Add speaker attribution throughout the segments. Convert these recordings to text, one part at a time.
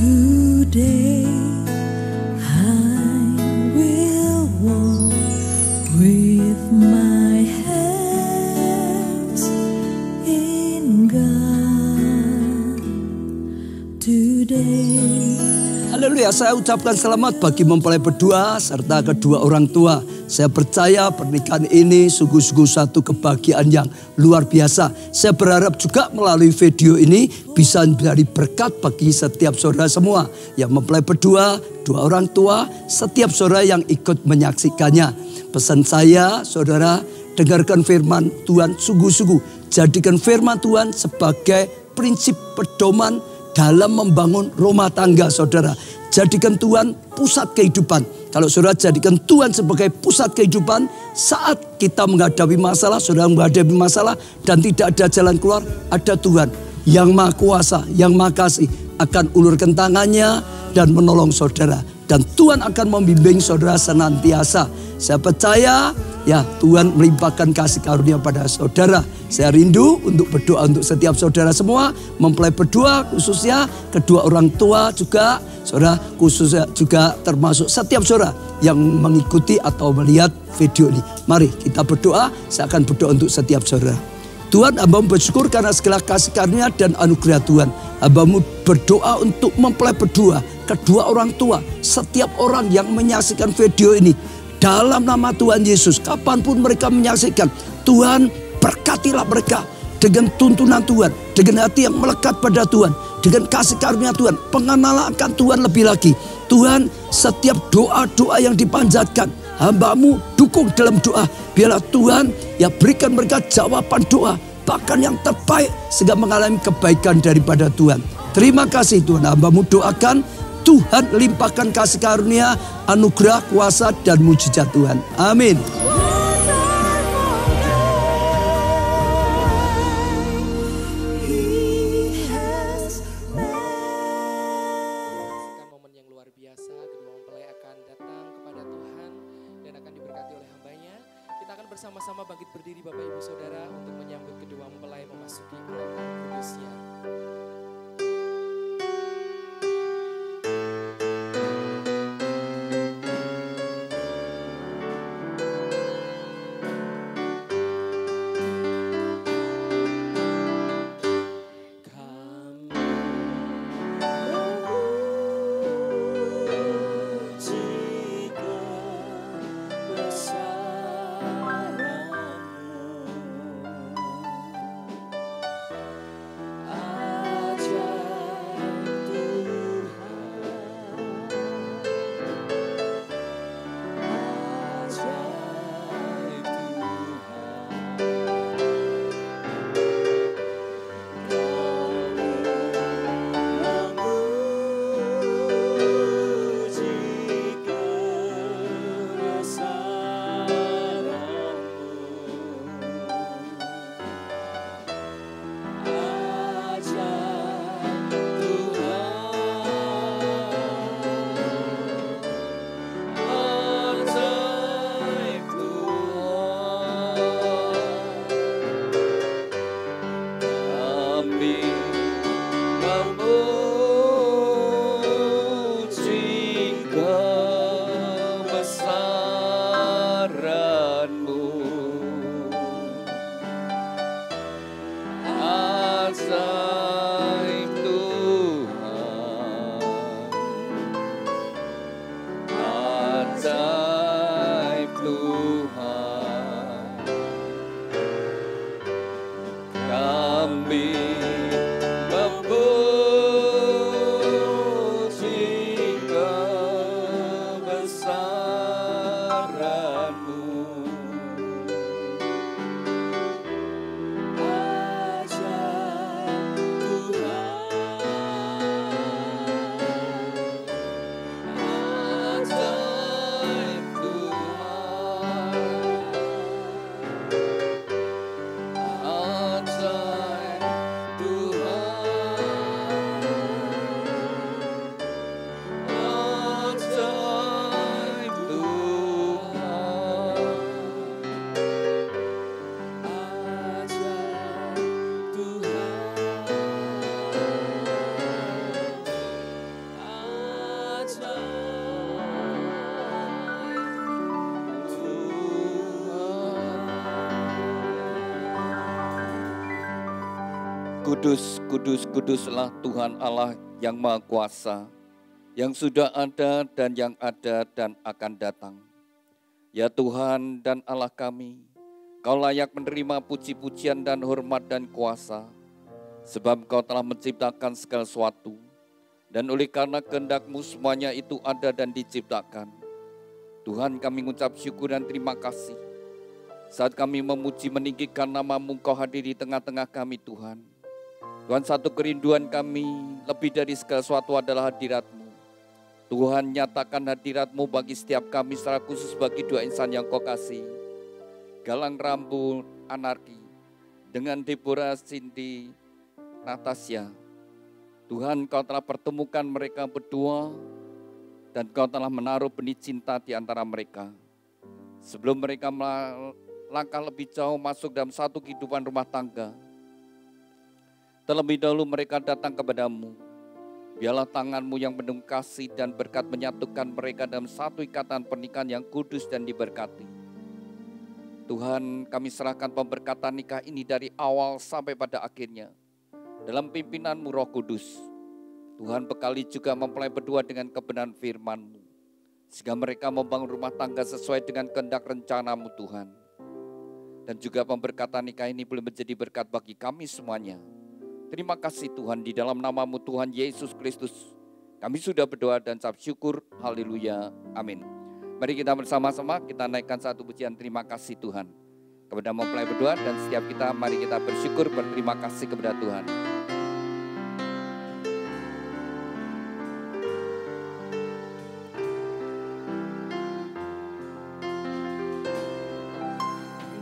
Speaker 1: Today I will walk with my hands in God. Today.
Speaker 2: Haleluya, saya ucapkan selamat bagi mempelai berdua serta kedua orang tua. Saya percaya pernikahan ini sungguh-sungguh satu kebahagiaan yang luar biasa. Saya berharap juga melalui video ini bisa menjadi berkat bagi setiap saudara semua yang mempelai berdua, dua orang tua, setiap saudara yang ikut menyaksikannya. Pesan saya, saudara, dengarkan firman Tuhan sungguh-sungguh. Jadikan firman Tuhan sebagai prinsip pedoman dalam membangun rumah tangga saudara. Jadikan Tuhan pusat kehidupan. Kalau saudara jadikan Tuhan sebagai pusat kehidupan, saat kita menghadapi masalah, saudara menghadapi masalah dan tidak ada jalan keluar, ada Tuhan yang Maha Kuasa, yang Maha Kasih akan ulurkan tangannya dan menolong saudara. Dan Tuhan akan membimbing saudara senantiasa. Saya percaya ya Tuhan melimpahkan kasih karunia pada saudara. Saya rindu untuk berdoa untuk setiap saudara semua. Mempelai berdua khususnya, kedua orang tua juga. Saudara khususnya juga termasuk setiap saudara yang mengikuti atau melihat video ini. Mari kita berdoa, saya akan berdoa untuk setiap saudara. Tuhan, hamba-Mu bersyukur karena segala kasih karunia dan anugerah Tuhan. Hamba-Mu berdoa untuk mempelai berdua, kedua orang tua, setiap orang yang menyaksikan video ini. Dalam nama Tuhan Yesus, kapanpun mereka menyaksikan, Tuhan berkatilah mereka dengan tuntunan Tuhan, dengan hati yang melekat pada Tuhan, dengan kasih karunia Tuhan, pengenalan akan Tuhan lebih lagi. Tuhan, setiap doa-doa yang dipanjatkan, hamba-Mu dukung dalam doa. Biarlah Tuhan ya berikan mereka jawaban doa, bahkan yang terbaik sehingga mengalami kebaikan daripada Tuhan. Terima kasih Tuhan, hamba-Mu doakan Tuhan limpahkan kasih karunia, anugerah, kuasa dan mujizat Tuhan. Amin.
Speaker 3: Momen yang luar biasa, kedua mempelai akan datang kepada Tuhan dan akan diberkati oleh hambanya. Kita akan bersama-sama bangkit berdiri Bapak Ibu Saudara untuk menyambut kedua mempelai memasuki kedatangan kudusnya.
Speaker 1: I
Speaker 4: Kudus, kudus, kuduslah Tuhan Allah yang Maha Kuasa, yang sudah ada dan akan datang. Ya Tuhan dan Allah kami, Kau layak menerima puji-pujian dan hormat dan kuasa, sebab Kau telah menciptakan segala sesuatu, dan oleh karena kehendak-Mu semuanya itu ada dan diciptakan. Tuhan, kami mengucap syukur dan terima kasih. Saat kami memuji meninggikan nama-Mu, Kau hadir di tengah-tengah kami Tuhan. Tuhan, satu kerinduan kami lebih dari segala sesuatu adalah hadirat-Mu. Tuhan, nyatakan hadirat-Mu bagi setiap kami secara khusus bagi dua insan yang Kau kasih. Galang Rambut Anarki dengan Deborah Cindy Natasha. Tuhan, Kau telah pertemukan mereka berdua dan Kau telah menaruh benih cinta di antara mereka. Sebelum mereka melangkah lebih jauh masuk dalam satu kehidupan rumah tangga, terlebih dahulu mereka datang kepadamu. Biarlah tangan-Mu yang penuh kasih dan berkat menyatukan mereka dalam satu ikatan pernikahan yang kudus dan diberkati. Tuhan, kami serahkan pemberkatan nikah ini dari awal sampai pada akhirnya dalam pimpinan-Mu Roh Kudus. Tuhan, bekali juga mempelai berdua dengan kebenaran firman-Mu, sehingga mereka membangun rumah tangga sesuai dengan kehendak rencana-Mu Tuhan. Dan juga pemberkatan nikah ini boleh menjadi berkat bagi kami semuanya. Terima kasih Tuhan, di dalam nama-Mu Tuhan Yesus Kristus kami sudah berdoa dan ucap syukur. Haleluya, amin. Mari kita bersama-sama kita naikkan satu pujian terima kasih Tuhan kepada mempelai berdua, dan setiap kita mari kita bersyukur berterima kasih kepada Tuhan.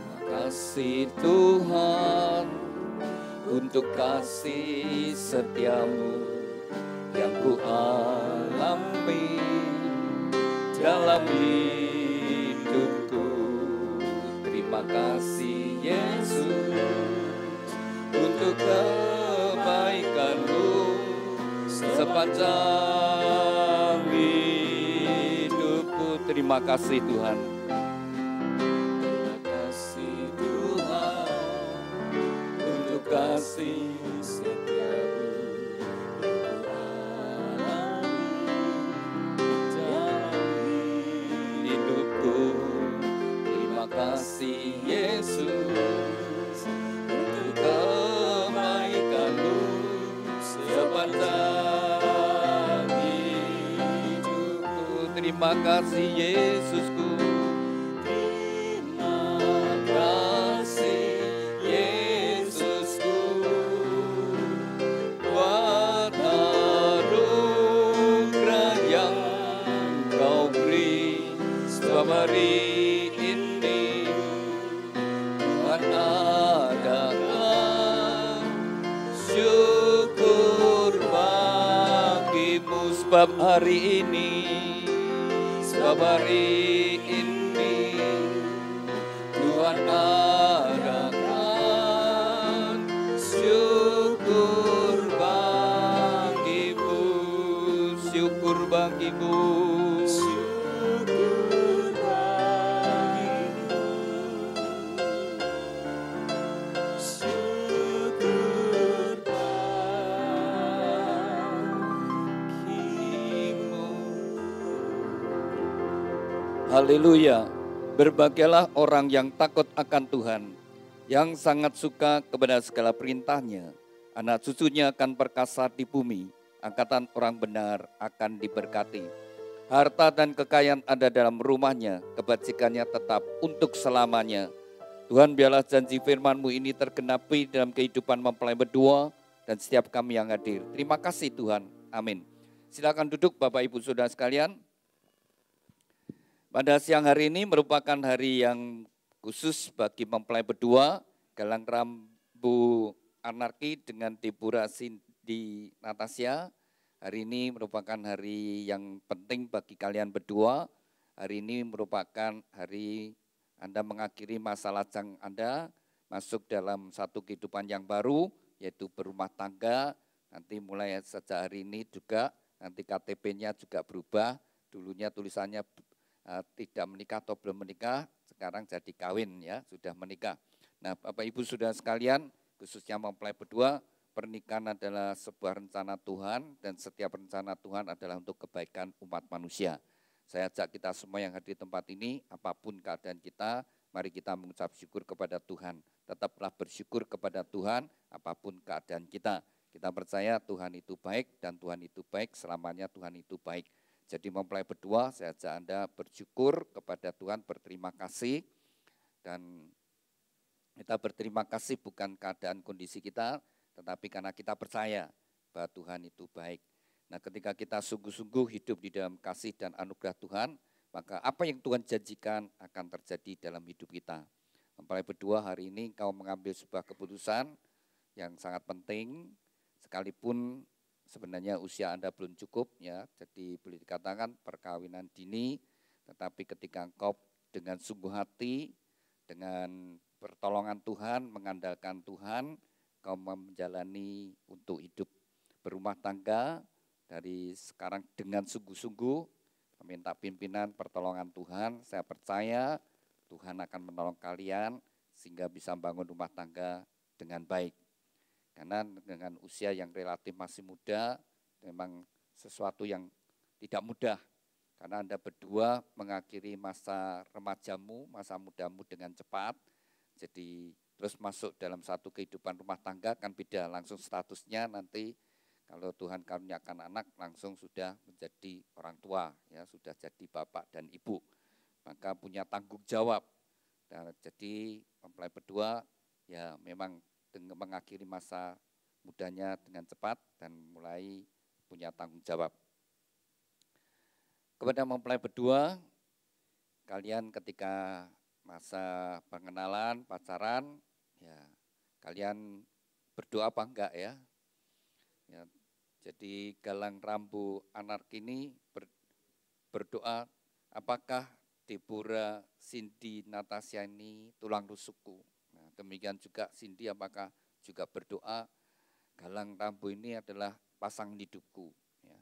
Speaker 4: Terima kasih Tuhan untuk kasih setia-Mu yang ku alami dalam hidupku. Terima kasih Yesus untuk kebaikan-Mu sepanjang hidupku. Terima kasih Tuhan. Terima kasih Tuhan untuk kasih setia-Mu yang ku alami dalam hidupku. Terima kasih Yesus untuk kebaikan-Mu sepanjang hidupku. Terima kasih Yesusku. Terima kasih Yesusku buat anugerah yang Kau beri. Sebab hari ini Tuhan adakan syukur bagi-Mu. Sebab hari ini Tuhan adakan syukur bagi-Mu. Syukur bagi-Mu. Haleluya. Berbahagialah orang yang takut akan Tuhan, yang sangat suka kepada segala perintah-Nya. Anak cucunya akan perkasa di bumi, angkatan orang benar akan diberkati. Harta dan kekayaan ada dalam rumahnya, kebajikannya tetap untuk selamanya. Tuhan, biarlah janji firman-Mu ini tergenapi dalam kehidupan mempelai berdua dan setiap kami yang hadir. Terima kasih Tuhan. Amin. Silakan duduk Bapak Ibu Saudara sekalian. Pada siang hari ini merupakan hari yang khusus bagi mempelai berdua, Galang Rambut Anarki dengan Deborah Cindy Natasha. Hari ini merupakan hari yang penting bagi kalian berdua. Hari ini merupakan hari Anda mengakhiri masa lajang Anda, masuk dalam satu kehidupan yang baru, yaitu berumah tangga. Nanti mulai sejak hari ini juga, nanti KTP-nya juga berubah. Dulunya tulisannya tidak menikah atau belum menikah, sekarang jadi kawin ya, sudah menikah. Nah Bapak Ibu Saudara sekalian, khususnya mempelai berdua, pernikahan adalah sebuah rencana Tuhan dan setiap rencana Tuhan adalah untuk kebaikan umat manusia. Saya ajak kita semua yang hadir di tempat ini, apapun keadaan kita, mari kita mengucap syukur kepada Tuhan. Tetaplah bersyukur kepada Tuhan, apapun keadaan kita. Kita percaya Tuhan itu baik dan Tuhan itu baik, selamanya Tuhan itu baik. Jadi mempelai berdua, saya ajak Anda bersyukur kepada Tuhan, berterima kasih. Dan kita berterima kasih bukan keadaan kondisi kita, tetapi karena kita percaya bahwa Tuhan itu baik. Nah, ketika kita sungguh-sungguh hidup di dalam kasih dan anugerah Tuhan, maka apa yang Tuhan janjikan akan terjadi dalam hidup kita. Mempelai berdua, hari ini kau mengambil sebuah keputusan yang sangat penting, sekalipun sebenarnya usia Anda belum cukup, ya. Jadi boleh dikatakan perkawinan dini, tetapi ketika engkau dengan sungguh hati, dengan pertolongan Tuhan, mengandalkan Tuhan, kau menjalani untuk hidup berumah tangga dari sekarang dengan sungguh-sungguh, meminta pimpinan pertolongan Tuhan. Saya percaya Tuhan akan menolong kalian sehingga bisa membangun rumah tangga dengan baik. Karena dengan usia yang relatif masih muda, memang sesuatu yang tidak mudah. Karena Anda berdua mengakhiri masa remajamu, masa mudamu dengan cepat. Jadi terus masuk dalam satu kehidupan rumah tangga kan beda, langsung statusnya nanti kalau Tuhan karuniakan anak langsung sudah menjadi orang tua, ya sudah jadi bapak dan ibu, maka punya tanggung jawab. Dan jadi mempelai berdua ya memang dengan mengakhiri masa mudanya dengan cepat dan mulai punya tanggung jawab. Kepada mempelai berdua, kalian ketika masa pengenalan, pacaran, ya kalian berdoa apa enggak ya? Ya, jadi Galang Rambu Anak ini berdoa, apakah Deborah, Cindy, Natasha ini tulang rusukku. Nah, demikian juga Cindy apakah juga berdoa, Galang Rambu ini adalah pasangan hidupku. Ya.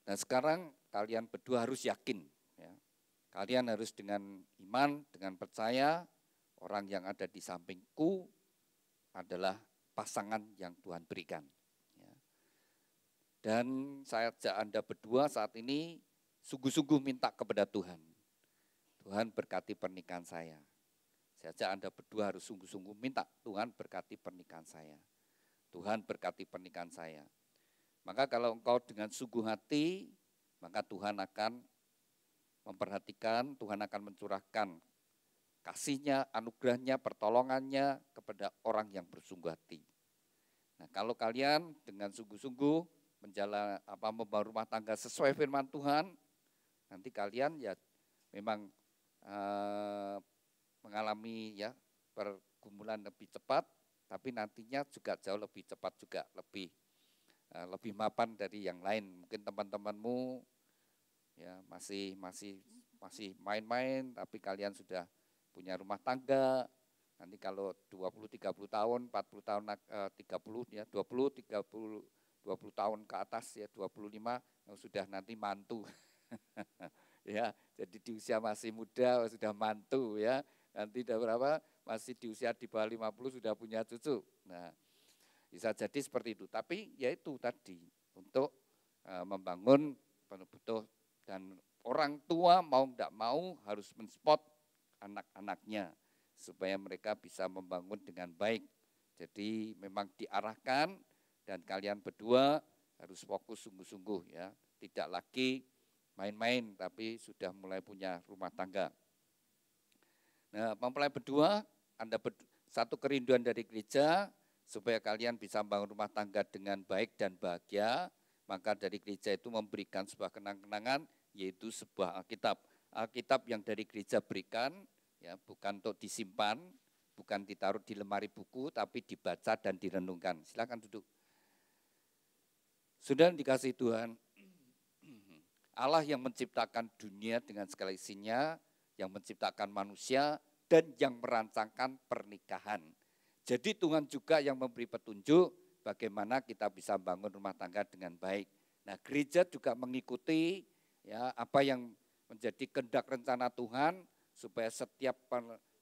Speaker 4: Nah sekarang kalian berdua harus yakin, ya. Kalian harus dengan iman, dengan percaya, orang yang ada di sampingku adalah pasangan yang Tuhan berikan. Ya. Dan saya ajak Anda berdua saat ini sungguh-sungguh minta kepada Tuhan. Tuhan berkati pernikahan saya. Saya ajak Anda berdua harus sungguh-sungguh minta Tuhan berkati pernikahan saya. Tuhan berkati pernikahan saya. Maka kalau engkau dengan sungguh hati, maka Tuhan akan memperhatikan, Tuhan akan mencurahkan kasih-Nya, anugerah-Nya, pertolongan-Nya kepada orang yang bersungguh hati. Nah, kalau kalian dengan sungguh-sungguh membangun rumah tangga sesuai firman Tuhan, nanti kalian ya memang mengalami ya pergumulan lebih cepat, tapi nantinya juga jauh lebih cepat juga, lebih mapan dari yang lain. Mungkin teman-temanmu ya masih main-main, tapi kalian sudah punya rumah tangga. Nanti kalau 20-30 tahun, 40 tahun, 30 ya, 20 tahun ke atas ya, 25 sudah nanti mantu. Ya, jadi di usia masih muda sudah mantu ya. Nanti udah berapa? Masih di usia di bawah 50 sudah punya cucu. Nah, bisa jadi seperti itu. Tapi ya itu tadi untuk membangun betul-betul. Dan orang tua mau tidak mau harus menspot anak-anaknya supaya mereka bisa membangun dengan baik. Jadi memang diarahkan dan kalian berdua harus fokus sungguh-sungguh ya. Tidak lagi main-main tapi sudah mulai punya rumah tangga. Nah, mempelai berdua, Anda satu kerinduan dari gereja supaya kalian bisa membangun rumah tangga dengan baik dan bahagia. Maka dari gereja itu memberikan sebuah kenang-kenangan, yaitu sebuah Alkitab. Alkitab yang dari gereja berikan, ya bukan untuk disimpan, bukan ditaruh di lemari buku, tapi dibaca dan direnungkan. Silakan duduk. Sudah dikasih Tuhan, Allah yang menciptakan dunia dengan segala isinya, yang menciptakan manusia, dan yang merancangkan pernikahan. Jadi Tuhan juga yang memberi petunjuk bagaimana kita bisa bangun rumah tangga dengan baik. Nah, gereja juga mengikuti ya apa yang menjadi kehendak rencana Tuhan supaya setiap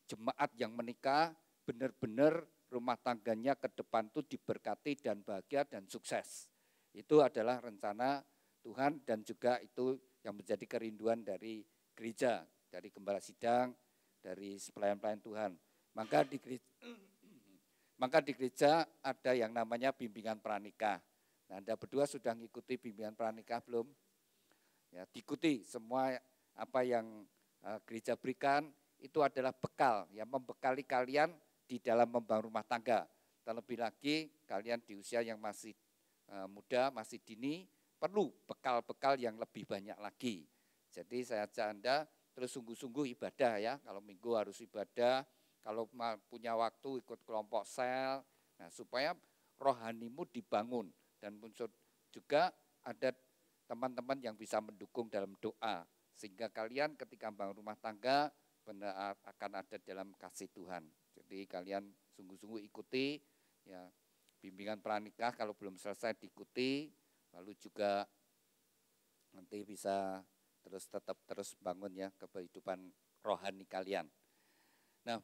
Speaker 4: jemaat yang menikah benar-benar rumah tangganya ke depan itu diberkati dan bahagia dan sukses. Itu adalah rencana Tuhan dan juga itu yang menjadi kerinduan dari gereja, dari gembala sidang, dari pelayan-pelayan Tuhan. Maka di gereja ada yang namanya bimbingan pranikah. Nah, Anda berdua sudah mengikuti bimbingan pranikah belum? Ya, diikuti semua apa yang gereja berikan itu adalah bekal yang membekali kalian di dalam membangun rumah tangga. Terlebih lagi kalian di usia yang masih muda, masih dini, perlu bekal-bekal yang lebih banyak lagi. Jadi saya ajak Anda terus sungguh-sungguh ibadah ya. Kalau minggu harus ibadah, kalau punya waktu ikut kelompok sel, nah supaya rohanimu dibangun. Dan unsur juga ada teman-teman yang bisa mendukung dalam doa. Sehingga kalian ketika bangun rumah tangga benar akan ada dalam kasih Tuhan. Jadi kalian sungguh-sungguh ikuti ya bimbingan pranikah kalau belum selesai diikuti. Lalu juga nanti bisa tetap terus bangun ya kehidupan rohani kalian. Nah,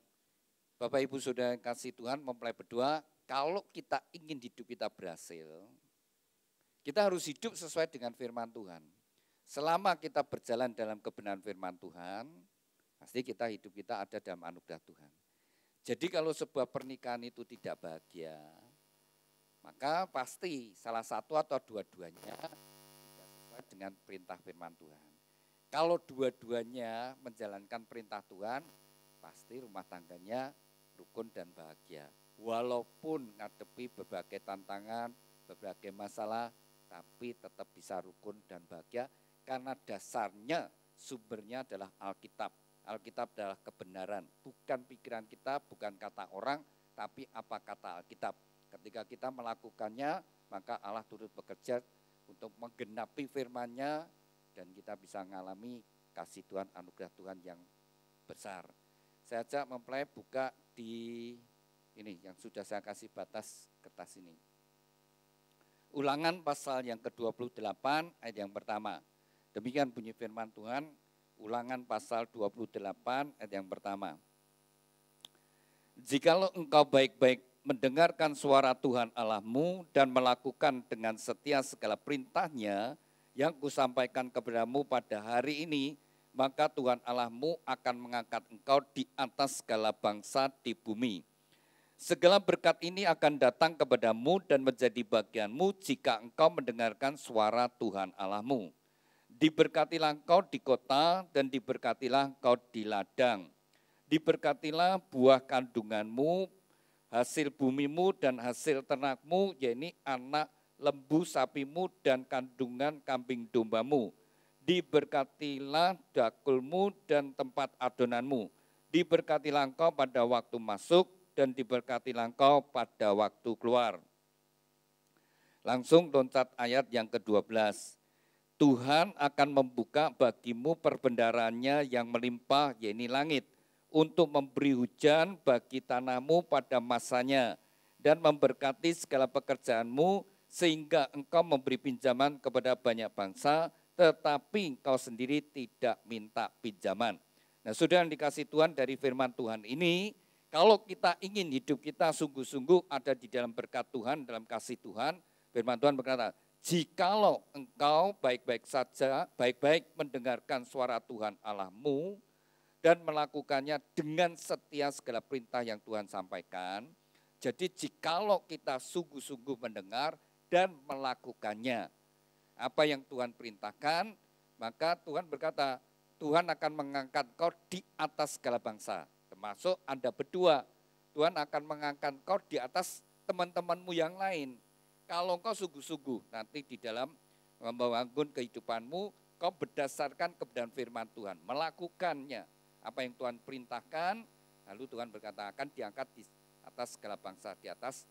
Speaker 4: Bapak Ibu Saudara yang kasih Tuhan mempelai berdua, kalau kita ingin hidup kita berhasil, kita harus hidup sesuai dengan firman Tuhan. Selama kita berjalan dalam kebenaran firman Tuhan, pasti hidup kita ada dalam anugerah Tuhan. Jadi kalau sebuah pernikahan itu tidak bahagia, maka pasti salah satu atau dua-duanya tidak sesuai dengan perintah firman Tuhan. Kalau dua-duanya menjalankan perintah Tuhan, pasti rumah tangganya rukun dan bahagia. Walaupun ngadepi berbagai tantangan, berbagai masalah, tapi tetap bisa rukun dan bahagia karena dasarnya, sumbernya adalah Alkitab. Alkitab adalah kebenaran, bukan pikiran kita, bukan kata orang, tapi apa kata Alkitab. Ketika kita melakukannya, maka Allah turut bekerja untuk menggenapi firman-Nya dan kita bisa mengalami kasih Tuhan, anugerah Tuhan yang besar. Saya ajak mempelai buka di ini yang sudah saya kasih batas kertas ini. Ulangan pasal yang ke-28 ayat yang pertama. Demikian bunyi firman Tuhan, Ulangan pasal 28 ayat yang pertama. Jikalau engkau baik-baik mendengarkan suara Tuhan Allahmu dan melakukan dengan setia segala perintahnya yang kusampaikan kepadamu pada hari ini, maka Tuhan Allahmu akan mengangkat engkau di atas segala bangsa di bumi. Segala berkat ini akan datang kepadamu dan menjadi bagianmu jika engkau mendengarkan suara Tuhan Allahmu. Diberkatilah engkau di kota dan diberkatilah engkau di ladang. Diberkatilah buah kandunganmu, hasil bumimu dan hasil ternakmu, yaitu anak lembu sapimu dan kandungan kambing dombamu. Diberkatilah dakulmu dan tempat adonanmu. Diberkatilah engkau pada waktu masuk dan diberkatilah engkau pada waktu keluar. Langsung loncat ayat yang ke-12. Tuhan akan membuka bagimu perbendaraannya yang melimpah, yaitu langit, untuk memberi hujan bagi tanahmu pada masanya dan memberkati segala pekerjaanmu sehingga engkau memberi pinjaman kepada banyak bangsa tetapi engkau sendiri tidak minta pinjaman. Nah, saudara yang dikasih Tuhan, dari firman Tuhan ini, kalau kita ingin hidup kita sungguh-sungguh ada di dalam berkat Tuhan, dalam kasih Tuhan, firman Tuhan berkata, jikalau engkau baik-baik saja, baik-baik mendengarkan suara Tuhan Allahmu, dan melakukannya dengan setia segala perintah yang Tuhan sampaikan. Jadi jikalau kita sungguh-sungguh mendengar dan melakukannya, apa yang Tuhan perintahkan, maka Tuhan berkata, Tuhan akan mengangkat kau di atas segala bangsa, termasuk Anda berdua. Tuhan akan mengangkat kau di atas teman-temanmu yang lain. Kalau kau sungguh-sungguh nanti di dalam membangun kehidupanmu, kau berdasarkan kebenaran firman Tuhan, melakukannya. Apa yang Tuhan perintahkan, lalu Tuhan berkata akan diangkat di atas segala bangsa, di atas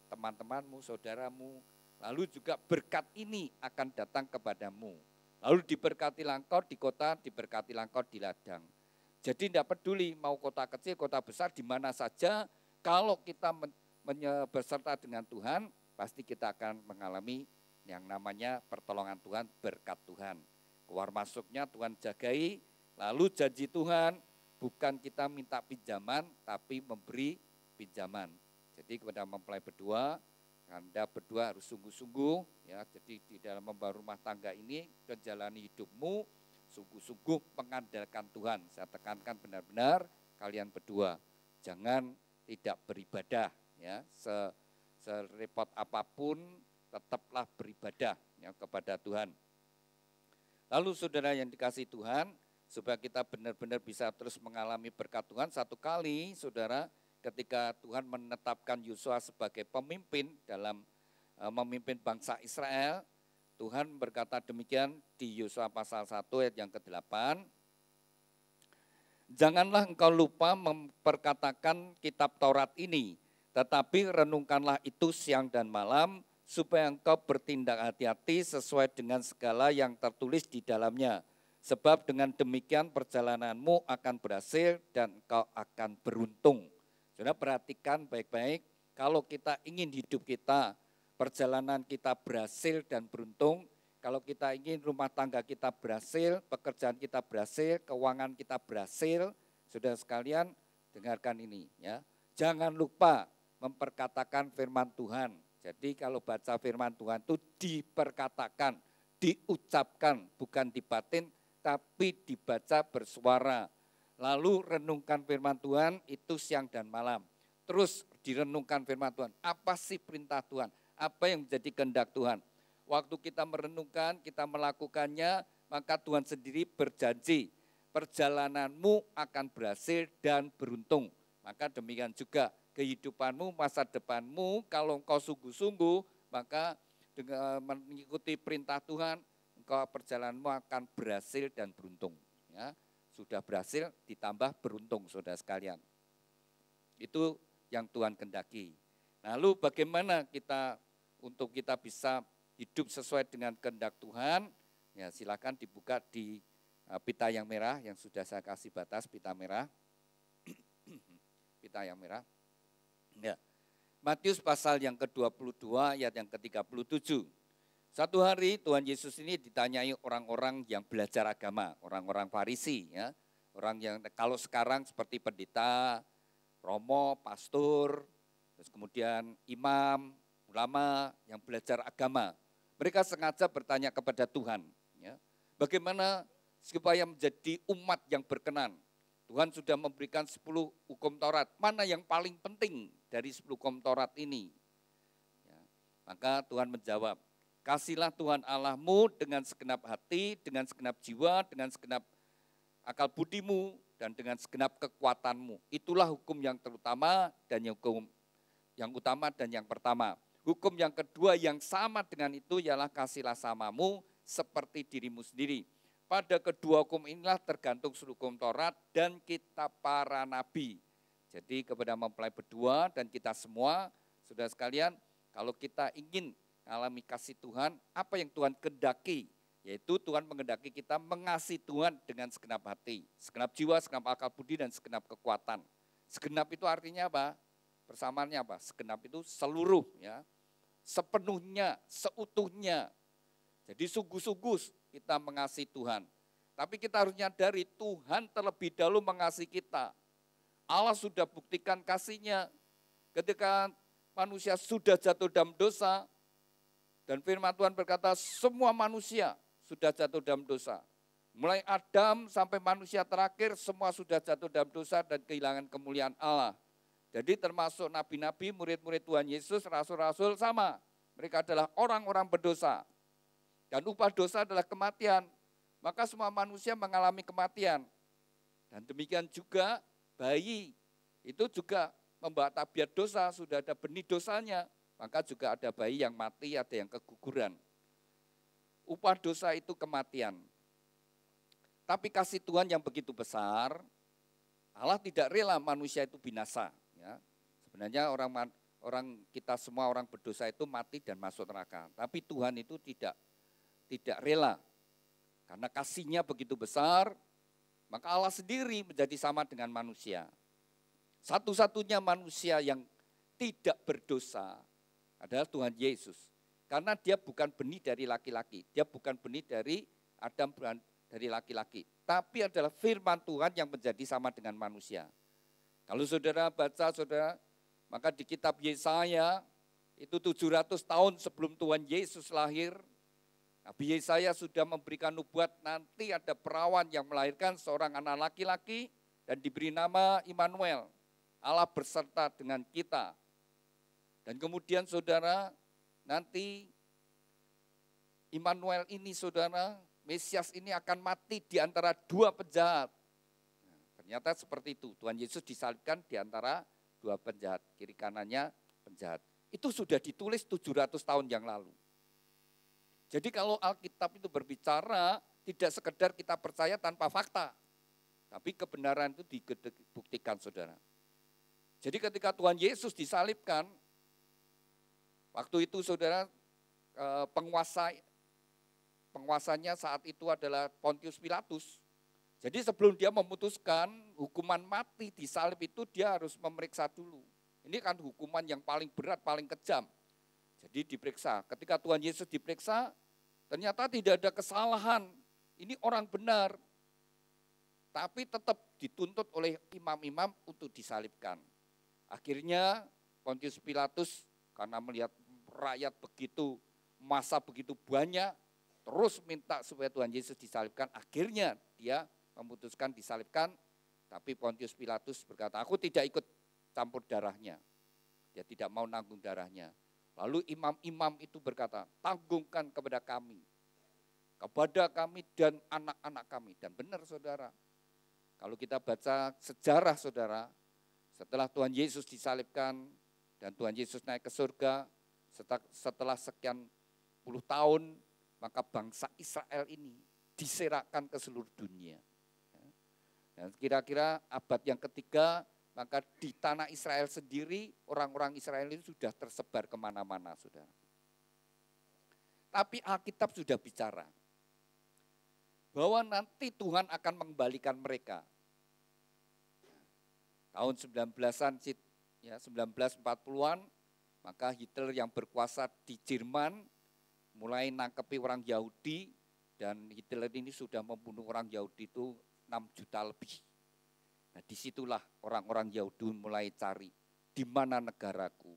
Speaker 4: teman-temanmu, saudaramu. Lalu juga berkat ini akan datang kepadamu. Lalu diberkatilah engkau di kota, diberkatilah engkau di ladang. Jadi tidak peduli mau kota kecil, kota besar, di mana saja, kalau kita berserta dengan Tuhan, pasti kita akan mengalami yang namanya pertolongan Tuhan, berkat Tuhan. Keluar masuknya Tuhan jagai. Lalu janji Tuhan bukan kita minta pinjaman tapi memberi pinjaman. Jadi kepada mempelai berdua, Anda berdua harus sungguh-sungguh ya. Jadi di dalam membangun rumah tangga ini menjalani hidupmu sungguh-sungguh mengandalkan Tuhan. Saya tekankan benar-benar kalian berdua jangan tidak beribadah ya. Serepot apapun tetaplah beribadah ya kepada Tuhan. Lalu saudara yang dikasihi Tuhan, supaya kita benar-benar bisa terus mengalami berkat Tuhan, satu kali saudara ketika Tuhan menetapkan Yosua sebagai pemimpin dalam memimpin bangsa Israel, Tuhan berkata demikian di Yosua pasal 1 ayat yang ke-8. Janganlah engkau lupa memperkatakan kitab Taurat ini, tetapi renungkanlah itu siang dan malam, supaya engkau bertindak hati-hati sesuai dengan segala yang tertulis di dalamnya. Sebab dengan demikian perjalananmu akan berhasil dan engkau akan beruntung. Saudara perhatikan baik-baik, kalau kita ingin hidup kita, perjalanan kita berhasil dan beruntung, kalau kita ingin rumah tangga kita berhasil, pekerjaan kita berhasil, keuangan kita berhasil, saudara sekalian dengarkan ini ya. Jangan lupa memperkatakan firman Tuhan. Jadi kalau baca firman Tuhan itu diperkatakan, diucapkan, bukan dibatin, tapi dibaca bersuara. Lalu renungkan firman Tuhan itu siang dan malam. Terus direnungkan firman Tuhan. Apa sih perintah Tuhan? Apa yang menjadi kehendak Tuhan? Waktu kita merenungkan, kita melakukannya, maka Tuhan sendiri berjanji. Perjalananmu akan berhasil dan beruntung. Maka demikian juga kehidupanmu, masa depanmu, kalau engkau sungguh-sungguh, maka dengan mengikuti perintah Tuhan, engkau perjalananmu akan berhasil dan beruntung. Ya. Sudah berhasil ditambah beruntung saudara sekalian. Itu yang Tuhan kehendaki. Lalu bagaimana kita untuk kita bisa hidup sesuai dengan kehendak Tuhan? Ya silakan dibuka di pita yang merah yang sudah saya kasih batas, pita merah. Pita yang merah. Ya. Matius pasal yang ke-22 ayat yang ke-37. Satu hari Tuhan Yesus ini ditanyai orang-orang yang belajar agama, orang-orang Farisi ya. Orang yang kalau sekarang seperti pendeta, romo, pastor, terus kemudian imam, ulama yang belajar agama. Mereka sengaja bertanya kepada Tuhan, ya, bagaimana supaya menjadi umat yang berkenan. Tuhan sudah memberikan 10 hukum Taurat, mana yang paling penting dari 10 hukum Taurat ini? Ya, maka Tuhan menjawab, kasihlah Tuhan Allahmu dengan segenap hati, dengan segenap jiwa, dengan segenap akal budimu, dan dengan segenap kekuatanmu. Itulah hukum yang terutama dan hukum yang utama dan yang pertama. Hukum yang kedua yang sama dengan itu ialah kasihlah samamu seperti dirimu sendiri. Pada kedua hukum inilah tergantung seluruh hukum Taurat dan kitab para nabi. Jadi kepada mempelai berdua dan kita semua, saudara sekalian, kalau kita ingin alami kasih Tuhan, apa yang Tuhan kehendaki? Yaitu Tuhan menghendaki kita mengasihi Tuhan dengan segenap hati, segenap jiwa, segenap akal budi, dan segenap kekuatan. Segenap itu artinya apa? Persamaannya apa? Segenap itu seluruh, ya, sepenuhnya, seutuhnya. Jadi sungguh-sungguh kita mengasihi Tuhan. Tapi kita harus nyadari Tuhan terlebih dahulu mengasihi kita. Allah sudah buktikan kasih-Nya ketika manusia sudah jatuh dalam dosa. Dan firman Tuhan berkata semua manusia sudah jatuh dalam dosa. Mulai Adam sampai manusia terakhir semua sudah jatuh dalam dosa dan kehilangan kemuliaan Allah. Jadi termasuk nabi-nabi, murid-murid Tuhan Yesus, rasul-rasul sama. Mereka adalah orang-orang berdosa. Dan upah dosa adalah kematian. Maka semua manusia mengalami kematian. Dan demikian juga bayi itu juga membawa tabiat dosa, sudah ada benih dosanya. Maka juga ada bayi yang mati, ada yang keguguran. Upah dosa itu kematian. Tapi kasih Tuhan yang begitu besar, Allah tidak rela manusia itu binasa. Ya. Sebenarnya orang kita semua orang berdosa itu mati dan masuk neraka. Tapi Tuhan itu tidak rela. Karena kasih-Nya begitu besar, maka Allah sendiri menjadi sama dengan manusia. Satu-satunya manusia yang tidak berdosa adalah Tuhan Yesus. Karena dia bukan benih dari laki-laki. Dia bukan benih dari Adam dari laki-laki. Tapi adalah firman Tuhan yang menjadi sama dengan manusia. Kalau saudara baca, saudara Maka di kitab Yesaya itu 700 tahun sebelum Tuhan Yesus lahir, Nabi Yesaya sudah memberikan nubuat nanti ada perawan yang melahirkan seorang anak laki-laki dan diberi nama Immanuel, Allah berserta dengan kita. Dan kemudian saudara, nanti Immanuel ini saudara, Mesias ini akan mati di antara dua penjahat. Nah, ternyata seperti itu, Tuhan Yesus disalibkan di antara dua penjahat, kiri kanannya penjahat. Itu sudah ditulis 700 tahun yang lalu. Jadi kalau Alkitab itu berbicara, tidak sekedar kita percaya tanpa fakta. Tapi kebenaran itu dibuktikan saudara. Jadi ketika Tuhan Yesus disalibkan, waktu itu saudara penguasanya saat itu adalah Pontius Pilatus. Jadi sebelum dia memutuskan hukuman mati disalib itu dia harus memeriksa dulu. Ini kan hukuman yang paling berat, paling kejam. Jadi diperiksa. Ketika Tuhan Yesus diperiksa, ternyata tidak ada kesalahan. Ini orang benar. Tapi tetap dituntut oleh imam-imam untuk disalibkan. Akhirnya Pontius Pilatus karena melihat rakyat begitu, massa begitu banyak, terus minta supaya Tuhan Yesus disalibkan. Akhirnya dia memutuskan disalibkan, tapi Pontius Pilatus berkata, aku tidak ikut campur darahnya. Dia tidak mau nanggung darahnya. Lalu imam-imam itu berkata, tanggungkan kepada kami dan anak-anak kami. Dan benar saudara, kalau kita baca sejarah saudara, setelah Tuhan Yesus disalibkan dan Tuhan Yesus naik ke surga, setelah sekian puluh tahun, maka bangsa Israel ini diserakkan ke seluruh dunia. Dan kira-kira abad yang ketiga, maka di tanah Israel sendiri, orang-orang Israel itu sudah tersebar kemana-mana saudara. Tapi Alkitab sudah bicara bahwa nanti Tuhan akan mengembalikan mereka. Tahun 1940-an, maka Hitler yang berkuasa di Jerman mulai nangkepi orang Yahudi, dan Hitler ini sudah membunuh orang Yahudi itu 6 juta lebih. Nah disitulah orang-orang Yahudi mulai cari, di mana negaraku.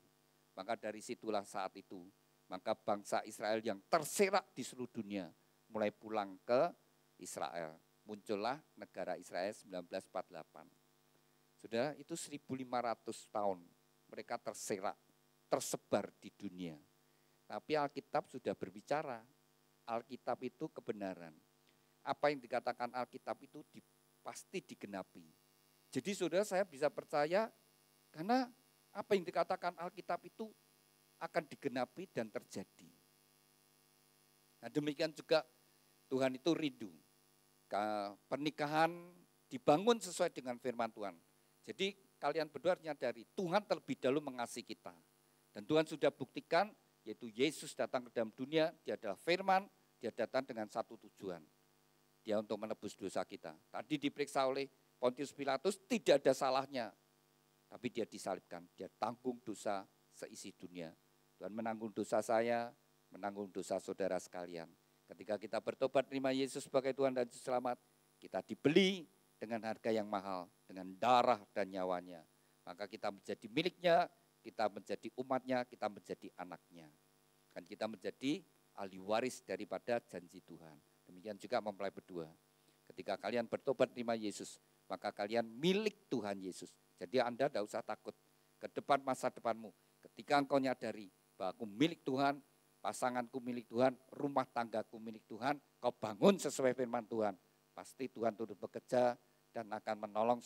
Speaker 4: Maka dari situlah saat itu, maka bangsa Israel yang terserak di seluruh dunia mulai pulang ke Israel. Muncullah negara Israel 1948. Saudara, itu 1500 tahun mereka terserak, tersebar di dunia. Tapi Alkitab sudah berbicara, Alkitab itu kebenaran. Apa yang dikatakan Alkitab itu pasti digenapi. Jadi saudara, saya bisa percaya karena apa yang dikatakan Alkitab itu akan digenapi dan terjadi. Nah demikian juga Tuhan itu rindu. Pernikahan dibangun sesuai dengan firman Tuhan. Jadi kalian berdua nyadari Tuhan terlebih dahulu mengasihi kita. Dan Tuhan sudah buktikan, yaitu Yesus datang ke dalam dunia, dia adalah firman, dia datang dengan satu tujuan. Dia untuk menebus dosa kita. Tadi diperiksa oleh Pontius Pilatus, tidak ada salahnya. Tapi dia disalibkan, dia tanggung dosa seisi dunia. Tuhan menanggung dosa saya, menanggung dosa saudara sekalian. Ketika kita bertobat terima Yesus sebagai Tuhan dan Juru Selamat, kita dibeli dengan harga yang mahal, dengan darah dan nyawanya. Maka kita menjadi miliknya, kita menjadi umatnya, kita menjadi anaknya. Dan kita menjadi ahli waris daripada janji Tuhan. Demikian juga mempelai berdua. Ketika kalian bertobat terima Yesus, maka kalian milik Tuhan Yesus. Jadi Anda tidak usah takut ke depan masa depanmu. Ketika engkau nyadari bahwa aku milik Tuhan, pasanganku milik Tuhan, rumah tanggaku milik Tuhan, kau bangun sesuai firman Tuhan. Pasti Tuhan turut bekerja dan akan menolong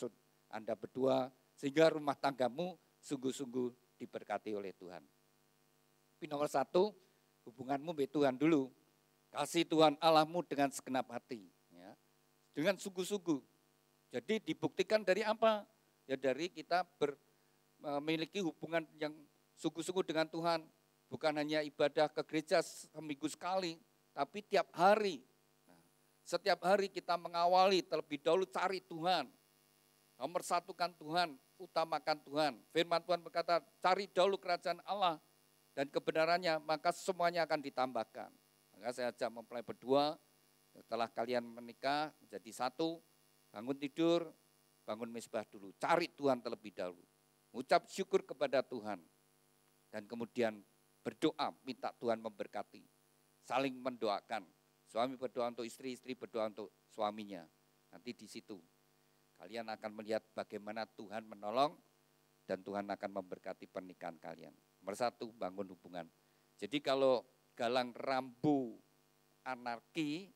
Speaker 4: Anda berdua sehingga rumah tanggamu sungguh-sungguh diberkati oleh Tuhan. Tapi nomor satu, hubunganmu dengan Tuhan dulu. Kasih Tuhan Allahmu dengan segenap hati. Ya. Dengan sungguh-sungguh. Jadi dibuktikan dari apa? Ya dari kita memiliki hubungan yang sungguh-sungguh dengan Tuhan. Bukan hanya ibadah ke gereja seminggu sekali, tapi tiap hari. Setiap hari kita mengawali terlebih dahulu cari Tuhan. Nomor satukan Tuhan, utamakan Tuhan. Firman Tuhan berkata, cari dahulu kerajaan Allah dan kebenarannya, maka semuanya akan ditambahkan. Maka saya ajak mempelai berdua, setelah kalian menikah menjadi satu, bangun tidur, bangun mezbah dulu. Cari Tuhan terlebih dahulu. Ucap syukur kepada Tuhan. Dan kemudian berdoa, minta Tuhan memberkati. Saling mendoakan. Suami berdoa untuk istri, istri berdoa untuk suaminya. Nanti di situ kalian akan melihat bagaimana Tuhan menolong dan Tuhan akan memberkati pernikahan kalian. Nomor 1, bangun hubungan. Jadi kalau galang rambu anarki,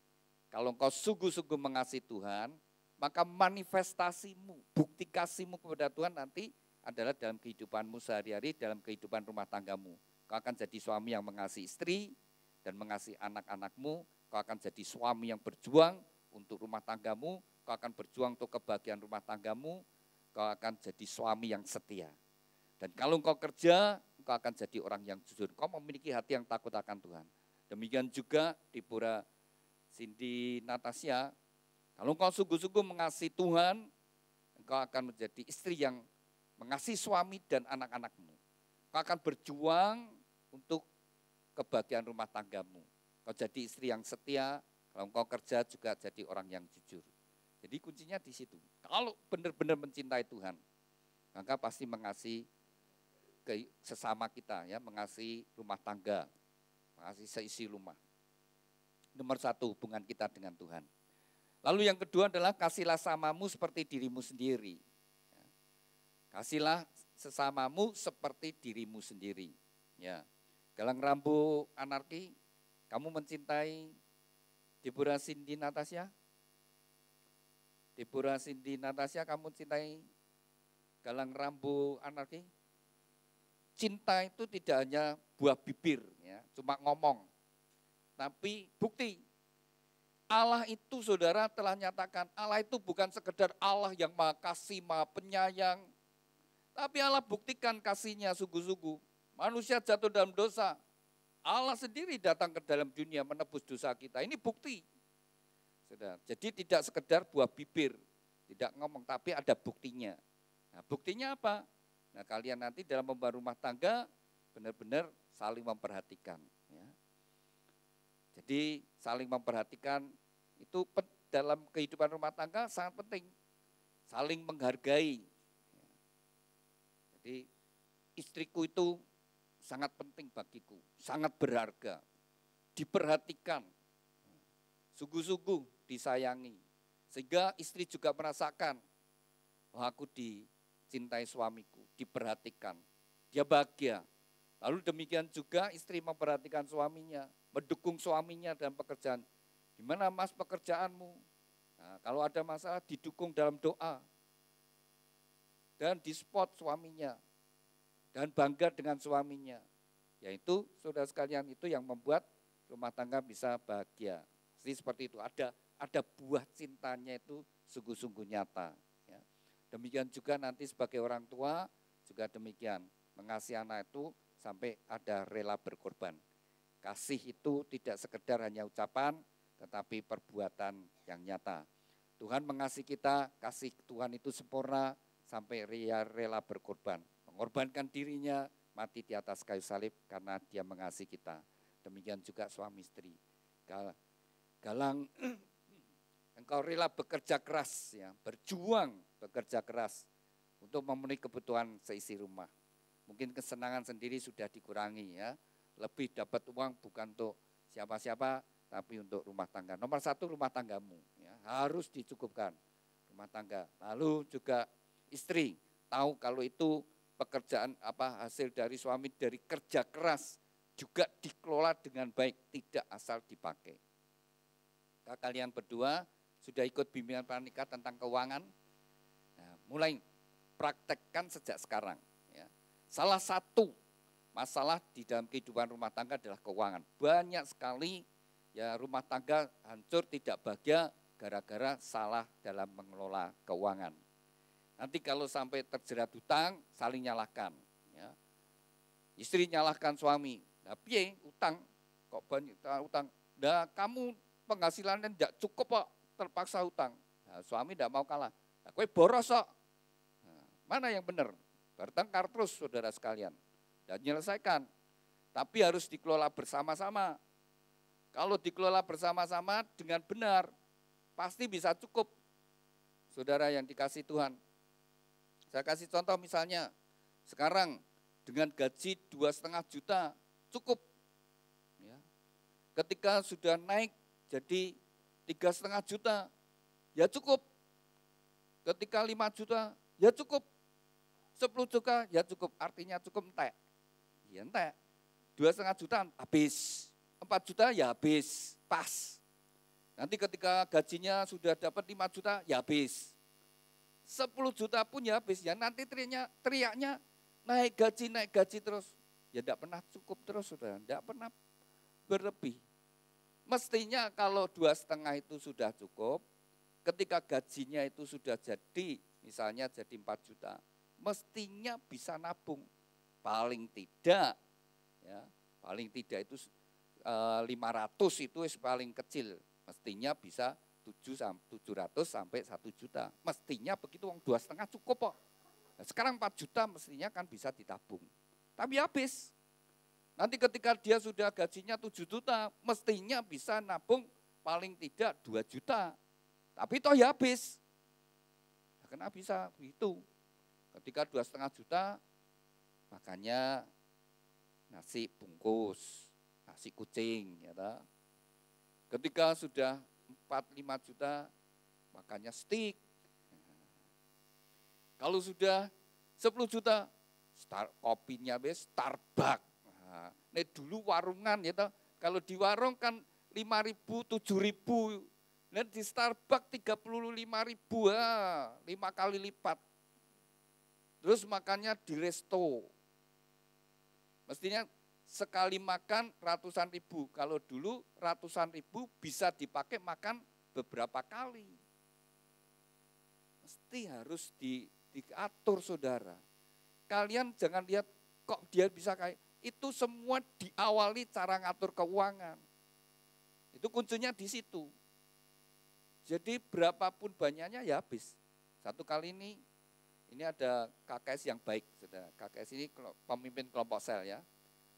Speaker 4: kalau engkau sungguh-sungguh mengasihi Tuhan, maka manifestasimu, bukti kasihmu kepada Tuhan nanti adalah dalam kehidupanmu sehari-hari, dalam kehidupan rumah tanggamu. Kau akan jadi suami yang mengasihi istri dan mengasihi anak-anakmu. Kau akan jadi suami yang berjuang untuk rumah tanggamu. Kau akan berjuang untuk kebahagiaan rumah tanggamu. Kau akan jadi suami yang setia. Dan kalau engkau kerja, engkau akan jadi orang yang jujur. Kau memiliki hati yang takut akan Tuhan. Demikian juga di Pura Cindy Natasha, kalau engkau sungguh-sungguh mengasihi Tuhan, engkau akan menjadi istri yang mengasihi suami dan anak-anakmu. Kau akan berjuang untuk kebahagiaan rumah tanggamu. Kau jadi istri yang setia, kalau engkau kerja juga jadi orang yang jujur. Jadi kuncinya di situ. Kalau benar-benar mencintai Tuhan, maka pasti mengasihi sesama kita, ya, mengasihi rumah tangga, mengasihi seisi rumah. Nomor 1, hubungan kita dengan Tuhan. Lalu yang kedua adalah kasihlah samamu seperti dirimu sendiri. Kasihlah sesamamu seperti dirimu sendiri. Ya. Galang rambu anarki, kamu mencintai Deborah Cindy Natasha? Deborah Cindy Natasha, kamu mencintai galang rambu anarki? Cinta itu tidak hanya buah bibir, ya, cuma ngomong. Tapi bukti. Allah itu saudara telah nyatakan, Allah itu bukan sekedar Allah yang maha kasih, maha penyayang. Tapi Allah buktikan kasihnya sungguh-sungguh. Manusia jatuh dalam dosa. Allah sendiri datang ke dalam dunia menebus dosa kita. Ini bukti. Saudara. Jadi tidak sekedar buah bibir. Tidak ngomong, tapi ada buktinya. Nah, buktinya apa? Nah, kalian nanti dalam membangun rumah tangga benar-benar saling memperhatikan. Ya. Jadi saling memperhatikan itu dalam kehidupan rumah tangga sangat penting. Saling menghargai. Jadi istriku itu sangat penting bagiku, sangat berharga, diperhatikan, sungguh-sungguh disayangi. Sehingga istri juga merasakan, bahwa aku dicintai suamiku, diperhatikan, dia bahagia. Lalu demikian juga istri memperhatikan suaminya, mendukung suaminya dalam pekerjaan. Gimana mas pekerjaanmu? Nah, kalau ada masalah didukung dalam doa. Dan di-spot suaminya. Dan bangga dengan suaminya. Yaitu saudara sekalian itu yang membuat rumah tangga bisa bahagia. Jadi seperti itu, ada buah cintanya itu sungguh-sungguh nyata. Ya. Demikian juga nanti sebagai orang tua juga demikian. Mengasihi anak itu sampai ada rela berkorban. Kasih itu tidak sekedar hanya ucapan, tetapi perbuatan yang nyata. Tuhan mengasihi kita, kasih Tuhan itu sempurna sampai rela berkorban. Mengorbankan dirinya, mati di atas kayu salib karena dia mengasihi kita. Demikian juga suami istri. Galang, engkau rela bekerja keras, ya, berjuang bekerja keras untuk memenuhi kebutuhan seisi rumah. Mungkin kesenangan sendiri sudah dikurangi, ya. Lebih dapat uang bukan untuk siapa-siapa, tapi untuk rumah tangga. Nomor 1 rumah tanggamu, ya, harus dicukupkan rumah tangga. Lalu juga istri tahu kalau itu pekerjaan hasil dari suami dari kerja keras juga dikelola dengan baik, tidak asal dipakai. Kalian berdua sudah ikut bimbingan pranikah tentang keuangan. Nah, mulai praktekkan sejak sekarang. Ya. Salah satu masalah di dalam kehidupan rumah tangga adalah keuangan. Banyak sekali ya rumah tangga hancur tidak bahagia gara-gara salah dalam mengelola keuangan. Nanti kalau sampai terjerat hutang, saling nyalahkan. Ya. Istri nyalahkan suami. Nah, piye utang, kok banyak utang. Nah, kamu penghasilannya tidak cukup kok, terpaksa hutang. Nah, suami tidak mau kalah. Nah, kowe boros kok. Nah, mana yang benar? Bertengkar terus saudara sekalian. Dan menyelesaikan. Tapi harus dikelola bersama-sama. Kalau dikelola bersama-sama dengan benar, pasti bisa cukup. Saudara yang dikasih Tuhan. Saya kasih contoh misalnya, Sekarang dengan gaji 2,5 juta cukup. Ya. Ketika sudah naik jadi 3,5 juta, ya cukup. Ketika 5 juta, ya cukup. 10 juta, ya cukup. Artinya cukup entek. Ya entek. 2,5 juta habis. 4 juta ya habis. Pas. Nanti ketika gajinya sudah dapat 5 juta, ya habis. 10 juta pun ya habis. Ya nanti teriaknya naik gaji terus. Ya tidak pernah cukup terus, saudara. Tidak pernah berlebih. Mestinya kalau 2,5 itu sudah cukup, ketika gajinya itu sudah jadi, misalnya jadi 4 juta, mestinya bisa nabung. Paling tidak, ya, paling tidak itu 500 itu paling kecil. Mestinya bisa 700 sampai 1 juta. Mestinya begitu, uang 2,5 cukup kok. Nah, sekarang 4 juta mestinya kan bisa ditabung. Tapi habis. Nanti ketika dia sudah gajinya 7 juta, mestinya bisa nabung paling tidak 2 juta. Tapi toh ya habis. Nah, kenapa bisa begitu? Ketika 2,5 juta, makanya nasi bungkus, nasi kucing. Ya tak? Ketika sudah 4-5 juta, makanya steak. Kalau sudah 10 juta, kopinya Starbucks. Nah, ini dulu warungan ya toh. Kalau di warung kan 5.000, 7.000. Nah, di Starbucks 35.000, 5 kali lipat. Terus makannya di resto. Mestinya sekali makan ratusan ribu. Kalau dulu ratusan ribu bisa dipakai makan beberapa kali. Mesti harus diatur, saudara. Kalian jangan lihat kok dia bisa kayak, itu semua diawali cara ngatur keuangan. Itu kuncinya di situ. Jadi berapapun banyaknya ya habis. Satu kali ini ada KKS yang baik, saudara. KKS ini pemimpin kelompok sel ya.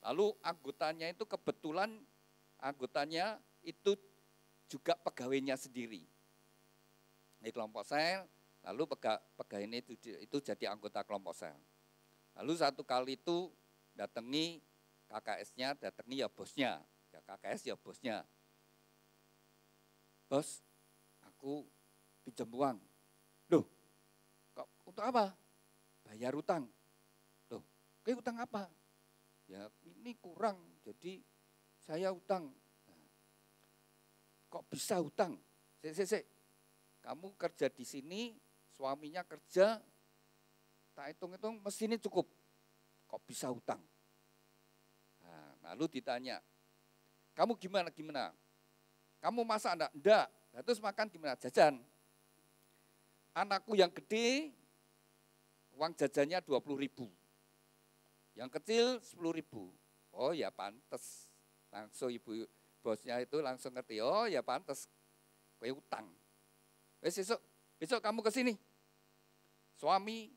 Speaker 4: Lalu anggotanya itu kebetulan anggotanya itu juga pegawainya sendiri. Ini kelompok sel, lalu pegawainya itu jadi anggota kelompok sel. Lalu satu kali itu datangi KKS-nya, datangi ya bosnya. Ya KKS ya bosnya. Bos, aku pinjam uang. Loh, kok untuk apa? Bayar utang. Loh, kayak utang apa? Ya ini kurang, jadi saya utang. Nah, kok bisa utang? Sik. Kamu kerja di sini, suaminya kerja, tak hitung-hitung mesinnya cukup. Kok bisa utang? Nah, lalu ditanya, kamu gimana? Kamu masak enggak? Enggak. Nah, terus makan gimana? Jajan. Anakku yang gede, uang jajannya 20.000. Yang kecil 10.000. Oh ya pantes. Langsung ibu bosnya itu langsung ngerti. Oh ya pantes. Kowe utang. Besok kamu ke sini. Suami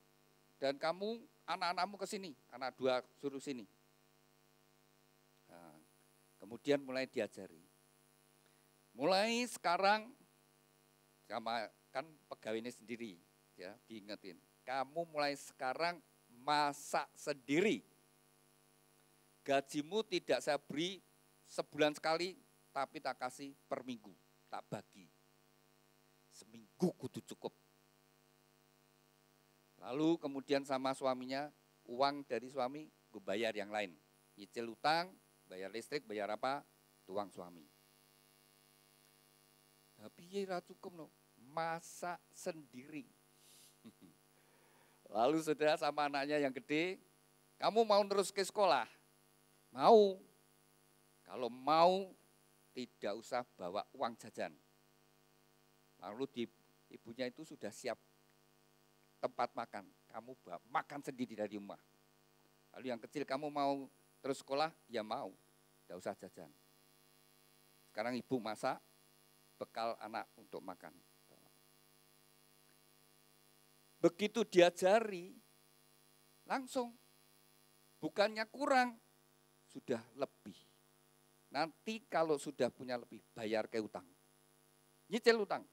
Speaker 4: dan kamu, anak-anakmu ke sini. Anak 2 suruh sini. Nah, kemudian mulai diajari. Mulai sekarang sama kan pegawai ini sendiri ya, diingetin. Kamu mulai sekarang masak sendiri. Gajimu tidak saya beri sebulan sekali, tapi tak kasih per minggu, tak bagi. Seminggu kudu cukup. Lalu kemudian sama suaminya, uang dari suami gue bayar yang lain. Nyicil utang, bayar listrik, bayar apa, itu uang suami. Tapi ya cukup no, masak sendiri. Lalu saudara sama anaknya yang gede, kamu mau terus ke sekolah? Mau. Kalau mau, tidak usah bawa uang jajan. Lalu ibunya itu sudah siap tempat makan. Kamu makan sendiri dari rumah. Lalu yang kecil, kamu mau terus sekolah? Ya mau, tidak usah jajan. Sekarang ibu masak, bekal anak untuk makan. Begitu diajari, langsung. Bukannya kurang, sudah lebih. Nanti kalau sudah punya lebih, bayar ke utang. Nyicil utang.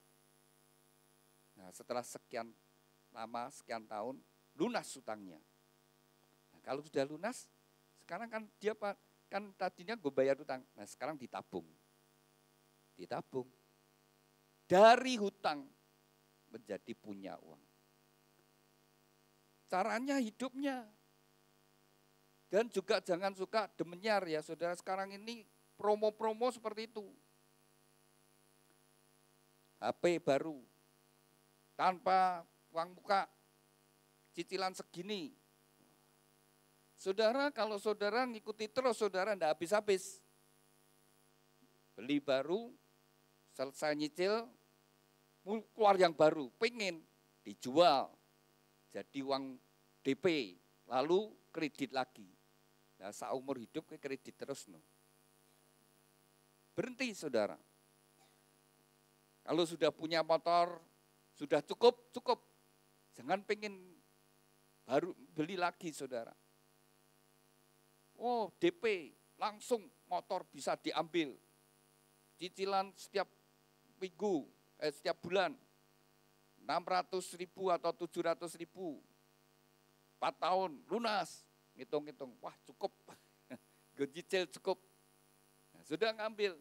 Speaker 4: Nah setelah sekian lama, sekian tahun, lunas utangnya. Kalau sudah lunas, sekarang kan dia kan tadinya gue bayar utang, nah sekarang ditabung. Ditabung. Dari hutang menjadi punya uang. Caranya hidupnya. Dan juga jangan suka demenyar ya saudara, sekarang ini promo-promo seperti itu. HP baru, tanpa uang muka, cicilan segini. Saudara, kalau saudara ngikuti terus, saudara enggak habis-habis. Beli baru, selesai nyicil, keluar yang baru, pengen dijual. Jadi uang DP, lalu kredit lagi. Nah, seumur hidup ke kredit terus. No. Berhenti saudara. Kalau sudah punya motor, sudah cukup. Jangan pengen baru beli lagi saudara. Oh DP, langsung motor bisa diambil. Cicilan setiap minggu, setiap bulan. 600.000 atau 700.000. 4 tahun, lunas. Ngitung-ngitung, wah cukup. Gue cicil cukup. Nah, sudah ngambil.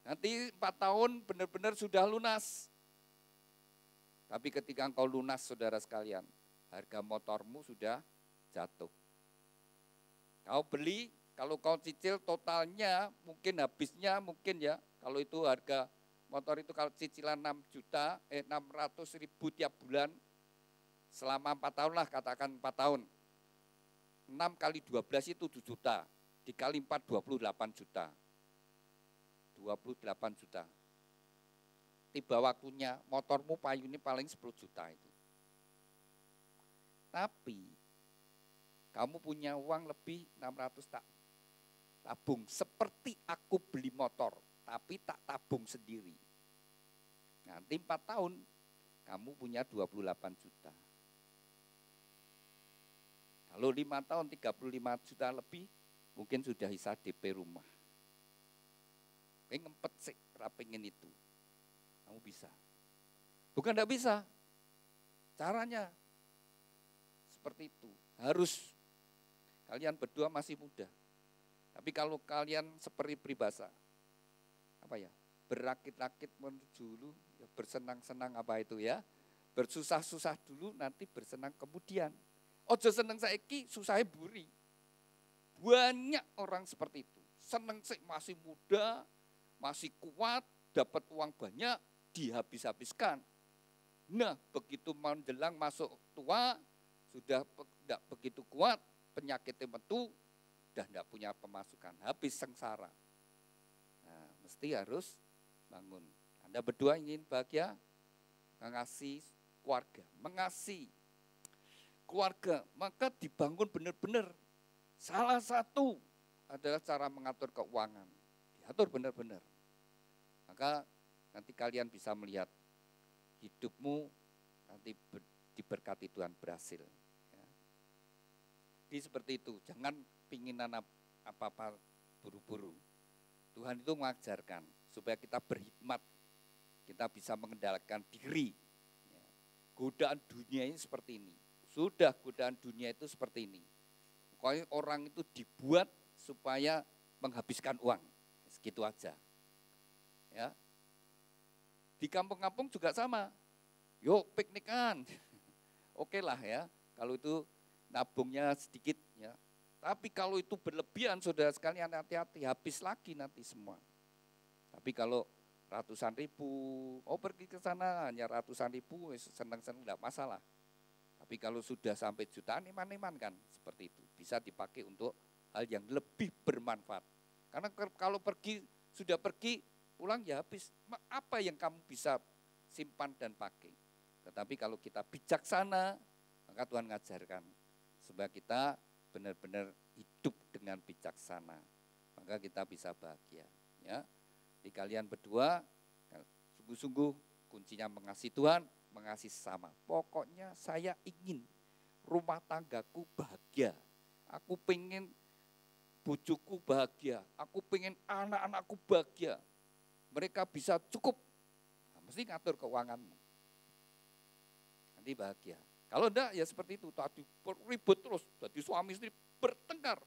Speaker 4: Nanti 4 tahun benar-benar sudah lunas. Tapi ketika engkau lunas saudara sekalian, harga motormu sudah jatuh. Kau beli, kalau kau cicil totalnya mungkin habisnya mungkin ya, kalau itu harga motor itu kalau cicilan 600.000 tiap bulan, selama 4 tahun lah, katakan 4 tahun. 6 kali 12 itu 7 juta, dikali 4 28 juta. 28 juta. Tiba waktunya motormu payungnya paling 10 juta itu. Tapi kamu punya uang lebih 600 tak tabung. Seperti aku beli motor, tapi tak tabung sendiri. Nanti 4 tahun kamu punya 28 juta. Kalau 5 tahun 35 juta lebih, mungkin sudah bisa DP rumah. Pengen ngempet sih, rapingin itu. Kamu bisa. Bukan enggak bisa. Caranya seperti itu. Harus kalian berdua masih muda. Tapi kalau kalian seperti peribahasa, apa ya? Berakit-rakit menuju dulu, ya bersenang-senang apa itu ya? Bersusah-susah dulu, nanti bersenang kemudian. Ojo seneng saiki, susahnya buri. Banyak orang seperti itu. Seneng sih masih muda, masih kuat, dapat uang banyak, dihabis-habiskan. Nah, begitu menjelang masuk tua, sudah tidak begitu kuat, penyakitnya metu, sudah tidak punya pemasukan, habis sengsara. Nah, mesti harus bangun. Anda berdua ingin bahagia, mengasihi keluarga, mengasihi keluarga, maka dibangun benar-benar. Salah satu adalah cara mengatur keuangan. Diatur benar-benar. Maka nanti kalian bisa melihat hidupmu nanti diberkati Tuhan berhasil. Ya. Jadi seperti itu, jangan pinginan apa-apa buru-buru. Tuhan itu mengajarkan supaya kita berhikmat, kita bisa mengendalikan diri. Ya. Godaan dunia ini seperti ini. Sudah godaan dunia itu seperti ini. Pokoknya orang itu dibuat supaya menghabiskan uang. Segitu aja. Ya. Di kampung-kampung juga sama. Yuk piknikan. Oke lah ya. Kalau itu nabungnya sedikit ya. Tapi kalau itu berlebihan saudara sekalian hati-hati. Habis lagi nanti semua. Tapi kalau ratusan ribu. Oh pergi ke sana hanya ratusan ribu. Senang-senang enggak masalah. Tapi kalau sudah sampai jutaan, iman-iman kan seperti itu. Bisa dipakai untuk hal yang lebih bermanfaat. Karena kalau sudah pergi, pulang ya habis. Apa yang kamu bisa simpan dan pakai. Tetapi kalau kita bijaksana, maka Tuhan mengajarkan. Supaya kita benar-benar hidup dengan bijaksana. Maka kita bisa bahagia. Ya. Di kalian berdua, sungguh-sungguh kuncinya mengasihi Tuhan, mengasihi sesama. Pokoknya saya ingin rumah tanggaku bahagia. Aku pengen bojoku bahagia. Aku pengen anak-anakku bahagia. Mereka bisa cukup. Nah, mesti ngatur keuanganmu. Nanti bahagia. Kalau enggak ya seperti itu, tadi ribut terus, jadi suami istri bertengkar.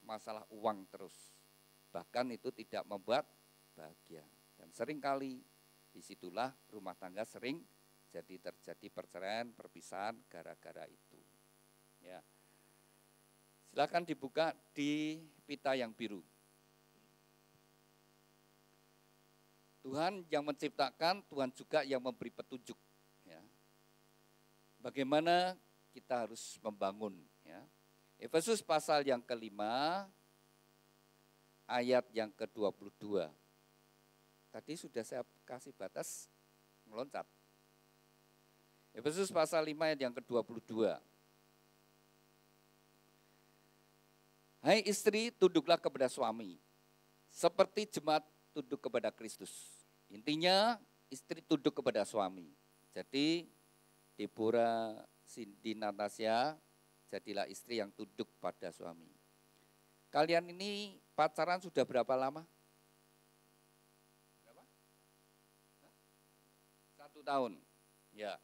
Speaker 4: Masalah uang terus. Bahkan itu tidak membuat bahagia. Dan seringkali disitulah rumah tangga sering jadi terjadi perceraian, perpisahan gara-gara itu. Ya. Silakan dibuka di pita yang biru. Tuhan yang menciptakan, Tuhan juga yang memberi petunjuk. Ya. Bagaimana kita harus membangun. Ya. Efesus pasal yang kelima, ayat yang ke-22. Tadi sudah saya kasih batas meloncat. Efesus pasal 5 ayat yang ke-22. Hai istri, tunduklah kepada suami, seperti jemaat tunduk kepada Kristus. Intinya istri tunduk kepada suami. Jadi Deborah, Cindy, Natasha, jadilah istri yang tunduk pada suami. Kalian ini pacaran sudah berapa lama? Berapa? 1 tahun. Ya.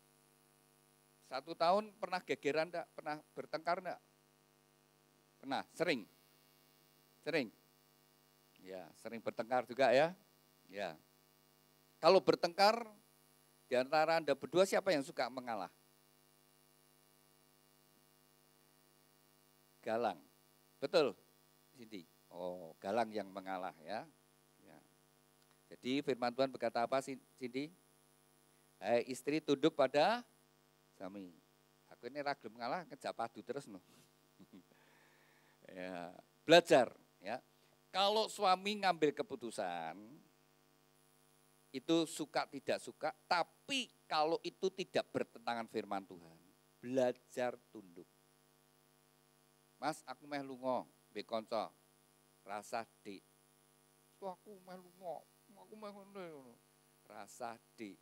Speaker 4: 1 tahun pernah gegeran enggak? Pernah bertengkar enggak? Pernah, sering. Sering. Ya, sering bertengkar juga ya. Ya. Kalau bertengkar di antara Anda berdua siapa yang suka mengalah? Galang. Betul, Cindy. Oh, galang yang mengalah ya. Ya. Jadi firman Tuhan berkata apa Cindy? Hai istri tunduk pada suami. Aku ini ragil mengalah ngejak padu terus no. Ya, belajar ya. Kalau suami ngambil keputusan itu suka tidak suka, tapi kalau itu tidak bertentangan firman Tuhan, belajar tunduk. Mas, aku meh lunga mbek kanca. Rasa dik. Aku meh lunga, aku meh ngono. Rasa dik.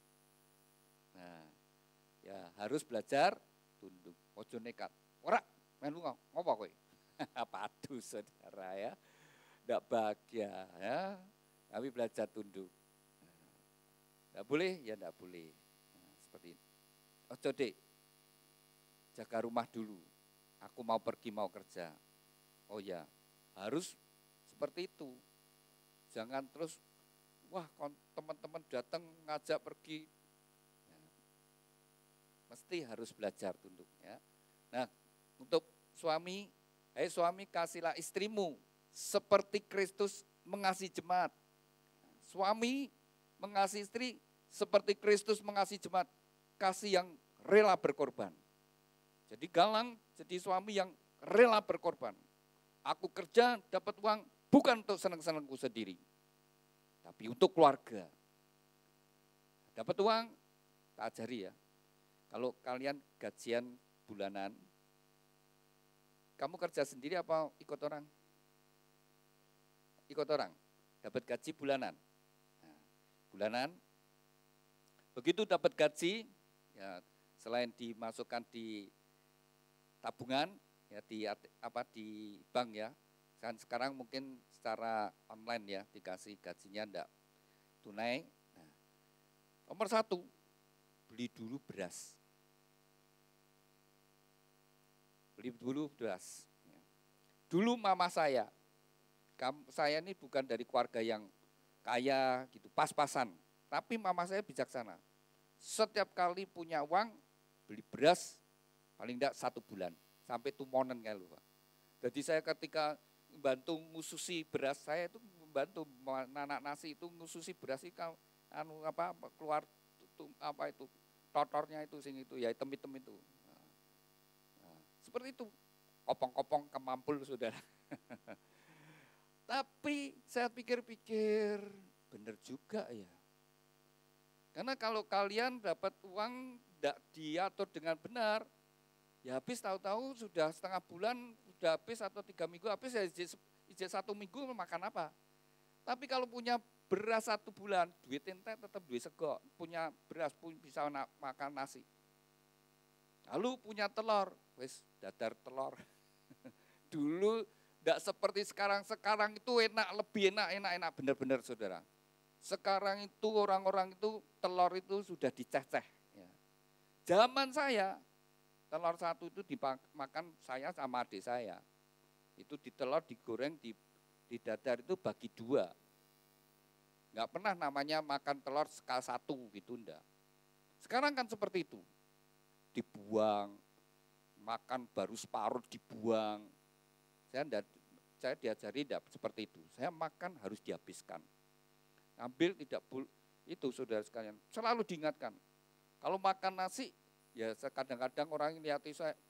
Speaker 4: Nah, ya harus belajar tunduk. Ojo nekat. Ora, meh lunga, ngopo kowe? Padu saudara ya, tidak bahagia ya, tapi belajar tunduk. Tidak boleh ya tidak boleh. Nah, seperti ini. Ojo dek, jaga rumah dulu. Aku mau pergi mau kerja. Oh ya, harus seperti itu. Jangan terus, wah teman-teman datang ngajak pergi. Ya, mesti harus belajar tunduk ya. Nah, untuk suami. Hai suami, kasihlah istrimu seperti Kristus mengasihi jemaat. Suami mengasihi istri seperti Kristus mengasihi jemaat. Kasih yang rela berkorban. Jadi galang, jadi suami yang rela berkorban. Aku kerja dapat uang bukan untuk senang-senangku sendiri. Tapi untuk keluarga. Dapat uang, tak ajari ya. Kalau kalian gajian bulanan, kamu kerja sendiri apa ikut orang? Ikut orang, dapat gaji bulanan. Nah, bulanan, begitu dapat gaji, ya selain dimasukkan di tabungan, ya di bank ya. Kan sekarang mungkin secara online ya dikasih gajinya enggak tunai. Nah, nomor 1, beli dulu beras. Beli dulu beras. Dulu mama saya ini bukan dari keluarga yang kaya gitu, pas-pasan. Tapi mama saya bijaksana. Setiap kali punya uang, beli beras paling enggak 1 bulan. Sampai tumonen kayak lu. Jadi saya ketika membantu ngususi beras, saya itu membantu anak nasi itu ngususi beras itu keluar totornya itu sing itu ya hitam-hitam itu. Seperti itu, kopong-kopong kemampul saudara. Tapi saya pikir-pikir, benar juga ya. Karena kalau kalian dapat uang tidak diatur dengan benar, ya habis tahu-tahu sudah setengah bulan, sudah habis atau 3 minggu habis, ya ijek 1 minggu makan apa. Tapi kalau punya beras 1 bulan, duit ente tetap duit sego, punya beras pun bisa makan nasi. Lalu punya telur, wis dadar telur. Dulu tidak seperti sekarang itu enak, lebih enak, benar-benar saudara. Sekarang itu orang-orang itu telur itu sudah diceceh. Ya. Zaman saya telur satu itu dimakan saya sama adik saya. Itu di telur digoreng di dadar itu bagi 2. Enggak pernah namanya makan telur sekali 1 gitu, enggak. Sekarang kan seperti itu. Dibuang, makan baru separuh dibuang. Saya diajari tidak seperti itu. Saya makan harus dihabiskan. Ambil tidak itu saudara sekalian. Selalu diingatkan. Kalau makan nasi, ya kadang-kadang orang lihat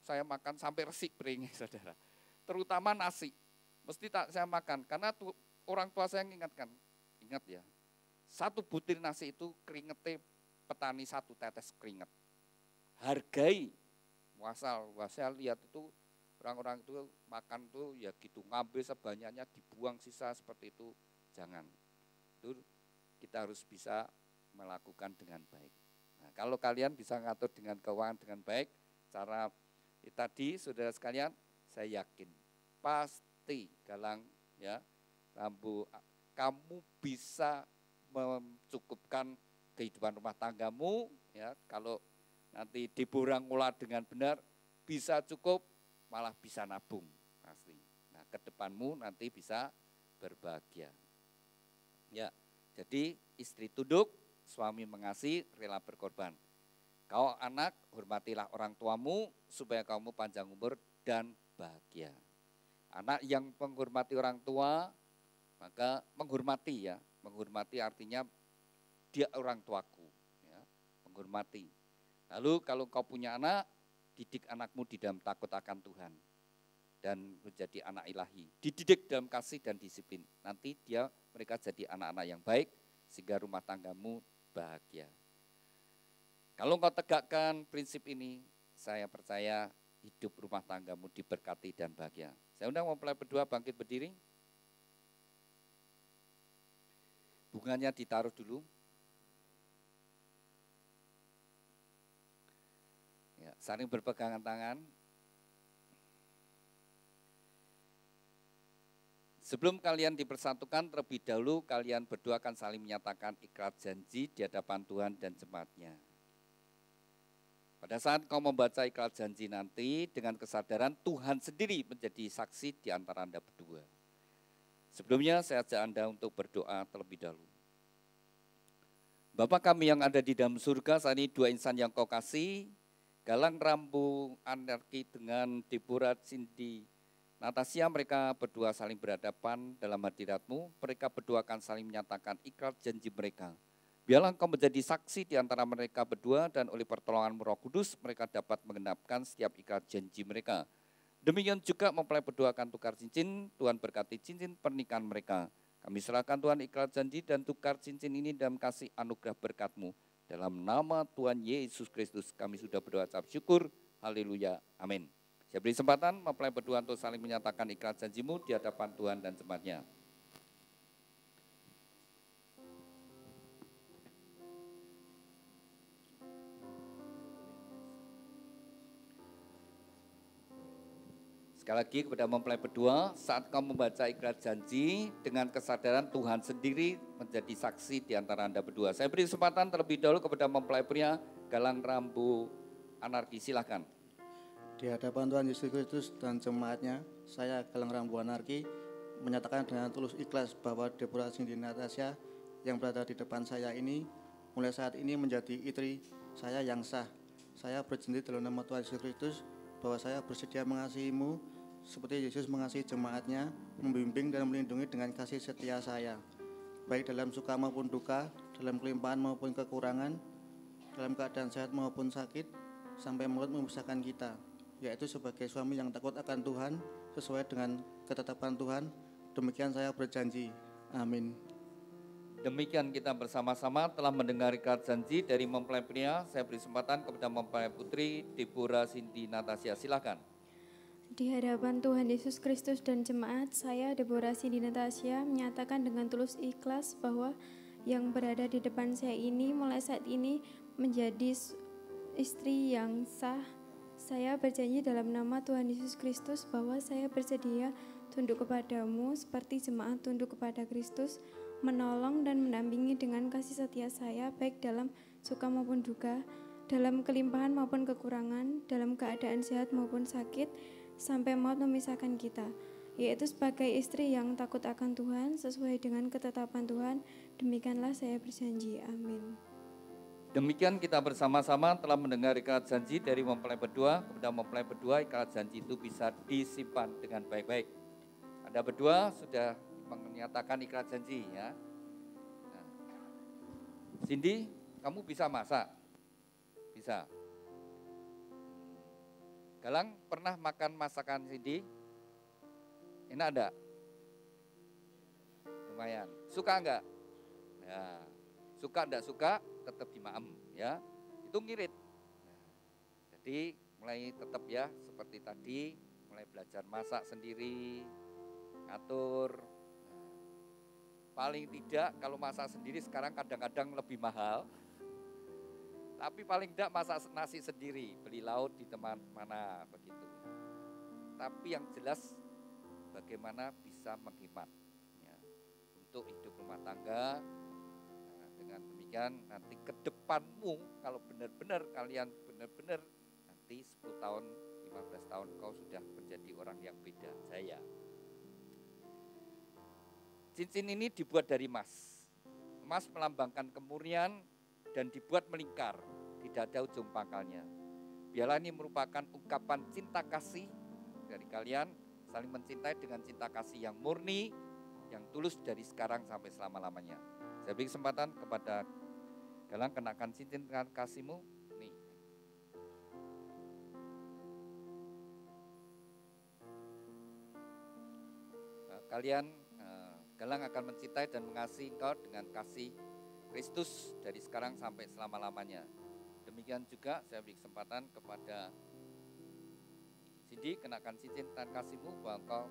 Speaker 4: saya makan sampai resik piringnya saudara. Terutama nasi. Mesti tak saya makan. Karena orang tua saya mengingatkan. Ingat ya, 1 butir nasi itu keringetnya petani 1 tetes keringet. Hargai. Saya lihat itu orang-orang itu makan tuh ya gitu. Ngambil sebanyaknya dibuang sisa seperti itu. Jangan. Itu kita harus bisa melakukan dengan baik. Nah, kalau kalian bisa ngatur dengan keuangan dengan baik, cara tadi saudara sekalian, saya yakin pasti Galang ya, Rambu, kamu bisa mencukupkan kehidupan rumah tanggamu ya. Kalau nanti Deborah ngolah dengan benar, bisa cukup, malah bisa nabung pasti. Nah, ke depanmu nanti bisa berbahagia. Ya. Jadi istri tunduk, suami mengasihi, rela berkorban. Kau anak, hormatilah orang tuamu supaya kamu panjang umur dan bahagia. Anak yang menghormati orang tua, maka menghormati ya. Menghormati artinya dia orang tuaku. Ya, menghormati. Lalu kalau kau punya anak, didik anakmu di dalam takut akan Tuhan. Dan menjadi anak ilahi. Dididik dalam kasih dan disiplin. Nanti mereka jadi anak-anak yang baik, sehingga rumah tanggamu bahagia. Kalau engkau tegakkan prinsip ini, saya percaya hidup rumah tanggamu diberkati dan bahagia. Saya undang mempelai berdua bangkit berdiri. Bunganya ditaruh dulu. Ya, saling berpegangan tangan. Sebelum kalian dipersatukan, terlebih dahulu kalian berdua akan saling menyatakan ikrar janji di hadapan Tuhan dan jemaatnya. Pada saat kau membaca ikrar janji nanti, dengan kesadaran Tuhan sendiri menjadi saksi di antara Anda berdua. Sebelumnya saya ajak Anda untuk berdoa terlebih dahulu. Bapa kami yang ada di dalam surga, saat ini 2 insan yang kau kasih, Galang Rambu Anarki dengan Deborah Cindy Natasha, mereka berdua saling berhadapan dalam hadirat-Mu, mereka berdua akan saling menyatakan ikrar janji mereka. Biarlah Engkau menjadi saksi di antara mereka berdua dan oleh pertolongan Roh Kudus mereka dapat menggenapkan setiap ikrar janji mereka. Demikian juga mempelai berdua akan tukar cincin, Tuhan berkati cincin pernikahan mereka. Kami serahkan Tuhan ikrar janji dan tukar cincin ini dalam kasih anugerah berkat-Mu. Dalam nama Tuhan Yesus Kristus kami sudah berdoa ucap syukur. Haleluya. Amin. Saya beri kesempatan mempelai berdua untuk saling menyatakan ikrar janjimu di hadapan Tuhan dan jemaatnya. Sekali lagi kepada mempelai berdua, saat kau membaca ikrar janji dengan kesadaran Tuhan sendiri menjadi saksi di antara Anda berdua. Saya beri kesempatan terlebih dahulu kepada mempelai pria Galang Rambu Anarki, silakan.
Speaker 5: Di hadapan Tuhan Yesus Kristus dan jemaatnya, saya Galang Rambu Anarki menyatakan dengan tulus ikhlas bahwa Deborah Cindy Natasha yang berada di depan saya ini mulai saat ini menjadi istri saya yang sah. Saya berjanji dalam nama Tuhan Yesus Kristus bahwa saya bersedia mengasihimu seperti Yesus mengasihi jemaatnya, membimbing dan melindungi dengan kasih setia saya, baik dalam suka maupun duka, dalam kelimpahan maupun kekurangan, dalam keadaan sehat maupun sakit, sampai maut memisahkan kita, yaitu sebagai suami yang takut akan Tuhan, sesuai dengan ketetapan Tuhan. Demikian saya berjanji. Amin.
Speaker 4: Demikian kita bersama-sama telah mendengar ikrar janji dari mempelai pria. Saya beri kesempatan kepada mempelai putri Deborah Cindy Natasha, silakan.
Speaker 6: Di hadapan Tuhan Yesus Kristus dan jemaat, saya Deborah Cindy Natasha menyatakan dengan tulus ikhlas bahwa yang berada di depan saya ini mulai saat ini menjadi istri yang sah. Saya berjanji dalam nama Tuhan Yesus Kristus bahwa saya bersedia tunduk kepadamu seperti jemaat tunduk kepada Kristus, menolong dan mendampingi dengan kasih setia saya baik dalam suka maupun duka, dalam kelimpahan maupun kekurangan, dalam keadaan sehat maupun sakit, sampai maut memisahkan kita, yaitu sebagai istri yang takut akan Tuhan, sesuai dengan ketetapan Tuhan, demikianlah saya berjanji. Amin.
Speaker 4: Demikian kita bersama-sama telah mendengar ikat janji dari mempelai berdua. Kepada mempelai berdua, ikat janji itu bisa disimpan dengan baik-baik. Anda berdua sudah menyatakan ikat janji ya. Nah. Cindy, kamu bisa masak? Bisa. Galang pernah makan masakan Cindy? Enak enggak? Lumayan. Suka enggak? Ya. Suka enggak suka? Tetap dimaem ya, itu ngirit. Nah, jadi mulai tetap ya seperti tadi, mulai belajar masak sendiri, ngatur. Nah, paling tidak kalau masak sendiri sekarang kadang-kadang lebih mahal, tapi paling tidak masak nasi sendiri, beli lauk di tempat mana begitu. Tapi yang jelas bagaimana bisa menghemat ya, untuk hidup rumah tangga. Dengan demikian nanti ke depanmu kalau benar-benar kalian benar-benar nanti 10 tahun, 15 tahun kau sudah menjadi orang yang beda. Saya. Cincin ini dibuat dari emas. Emas melambangkan kemurnian dan dibuat melingkar, tidak ada ujung pangkalnya. Biarlah ini merupakan ungkapan cinta kasih dari kalian, saling mencintai dengan cinta kasih yang murni, yang tulus dari sekarang sampai selama-lamanya. Saya beri kesempatan kepada Galang, kenakan cincin dengan kasihmu. Nih. Kalian, Galang akan mencintai dan mengasihi engkau dengan kasih Kristus dari sekarang sampai selama-lamanya. Demikian juga saya beri kesempatan kepada Cindy, kenakan cincin dan kasihmu bahwa engkau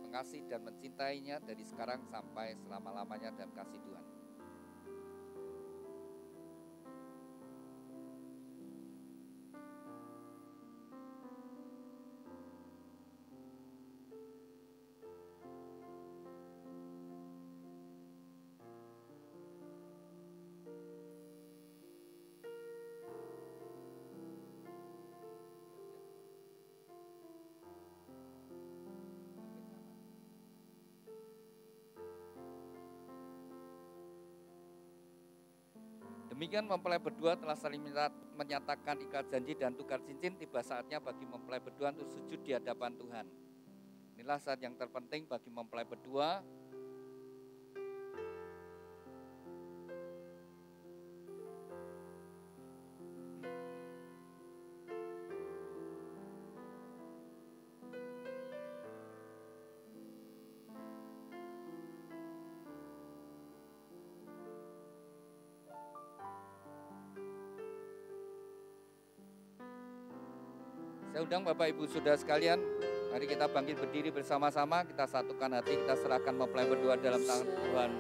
Speaker 4: mengasihi dan mencintainya dari sekarang sampai selama-lamanya dalam kasih Tuhan. Demikian mempelai berdua telah saling menyatakan ikat janji dan tukar cincin. Tiba saatnya bagi mempelai berdua untuk sujud di hadapan Tuhan. Inilah saat yang terpenting bagi mempelai berdua. Saya undang Bapak Ibu Saudara sekalian, mari kita bangkit berdiri bersama-sama, kita satukan hati, kita serahkan mempelai berdua dalam tangan Tuhan.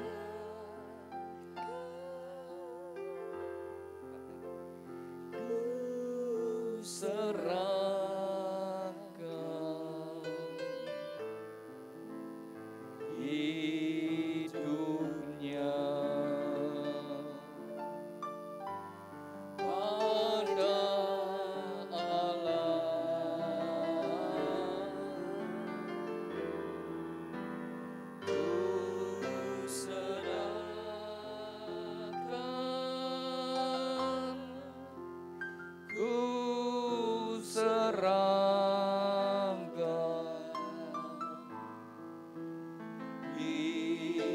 Speaker 4: Ku serahkan hidupnya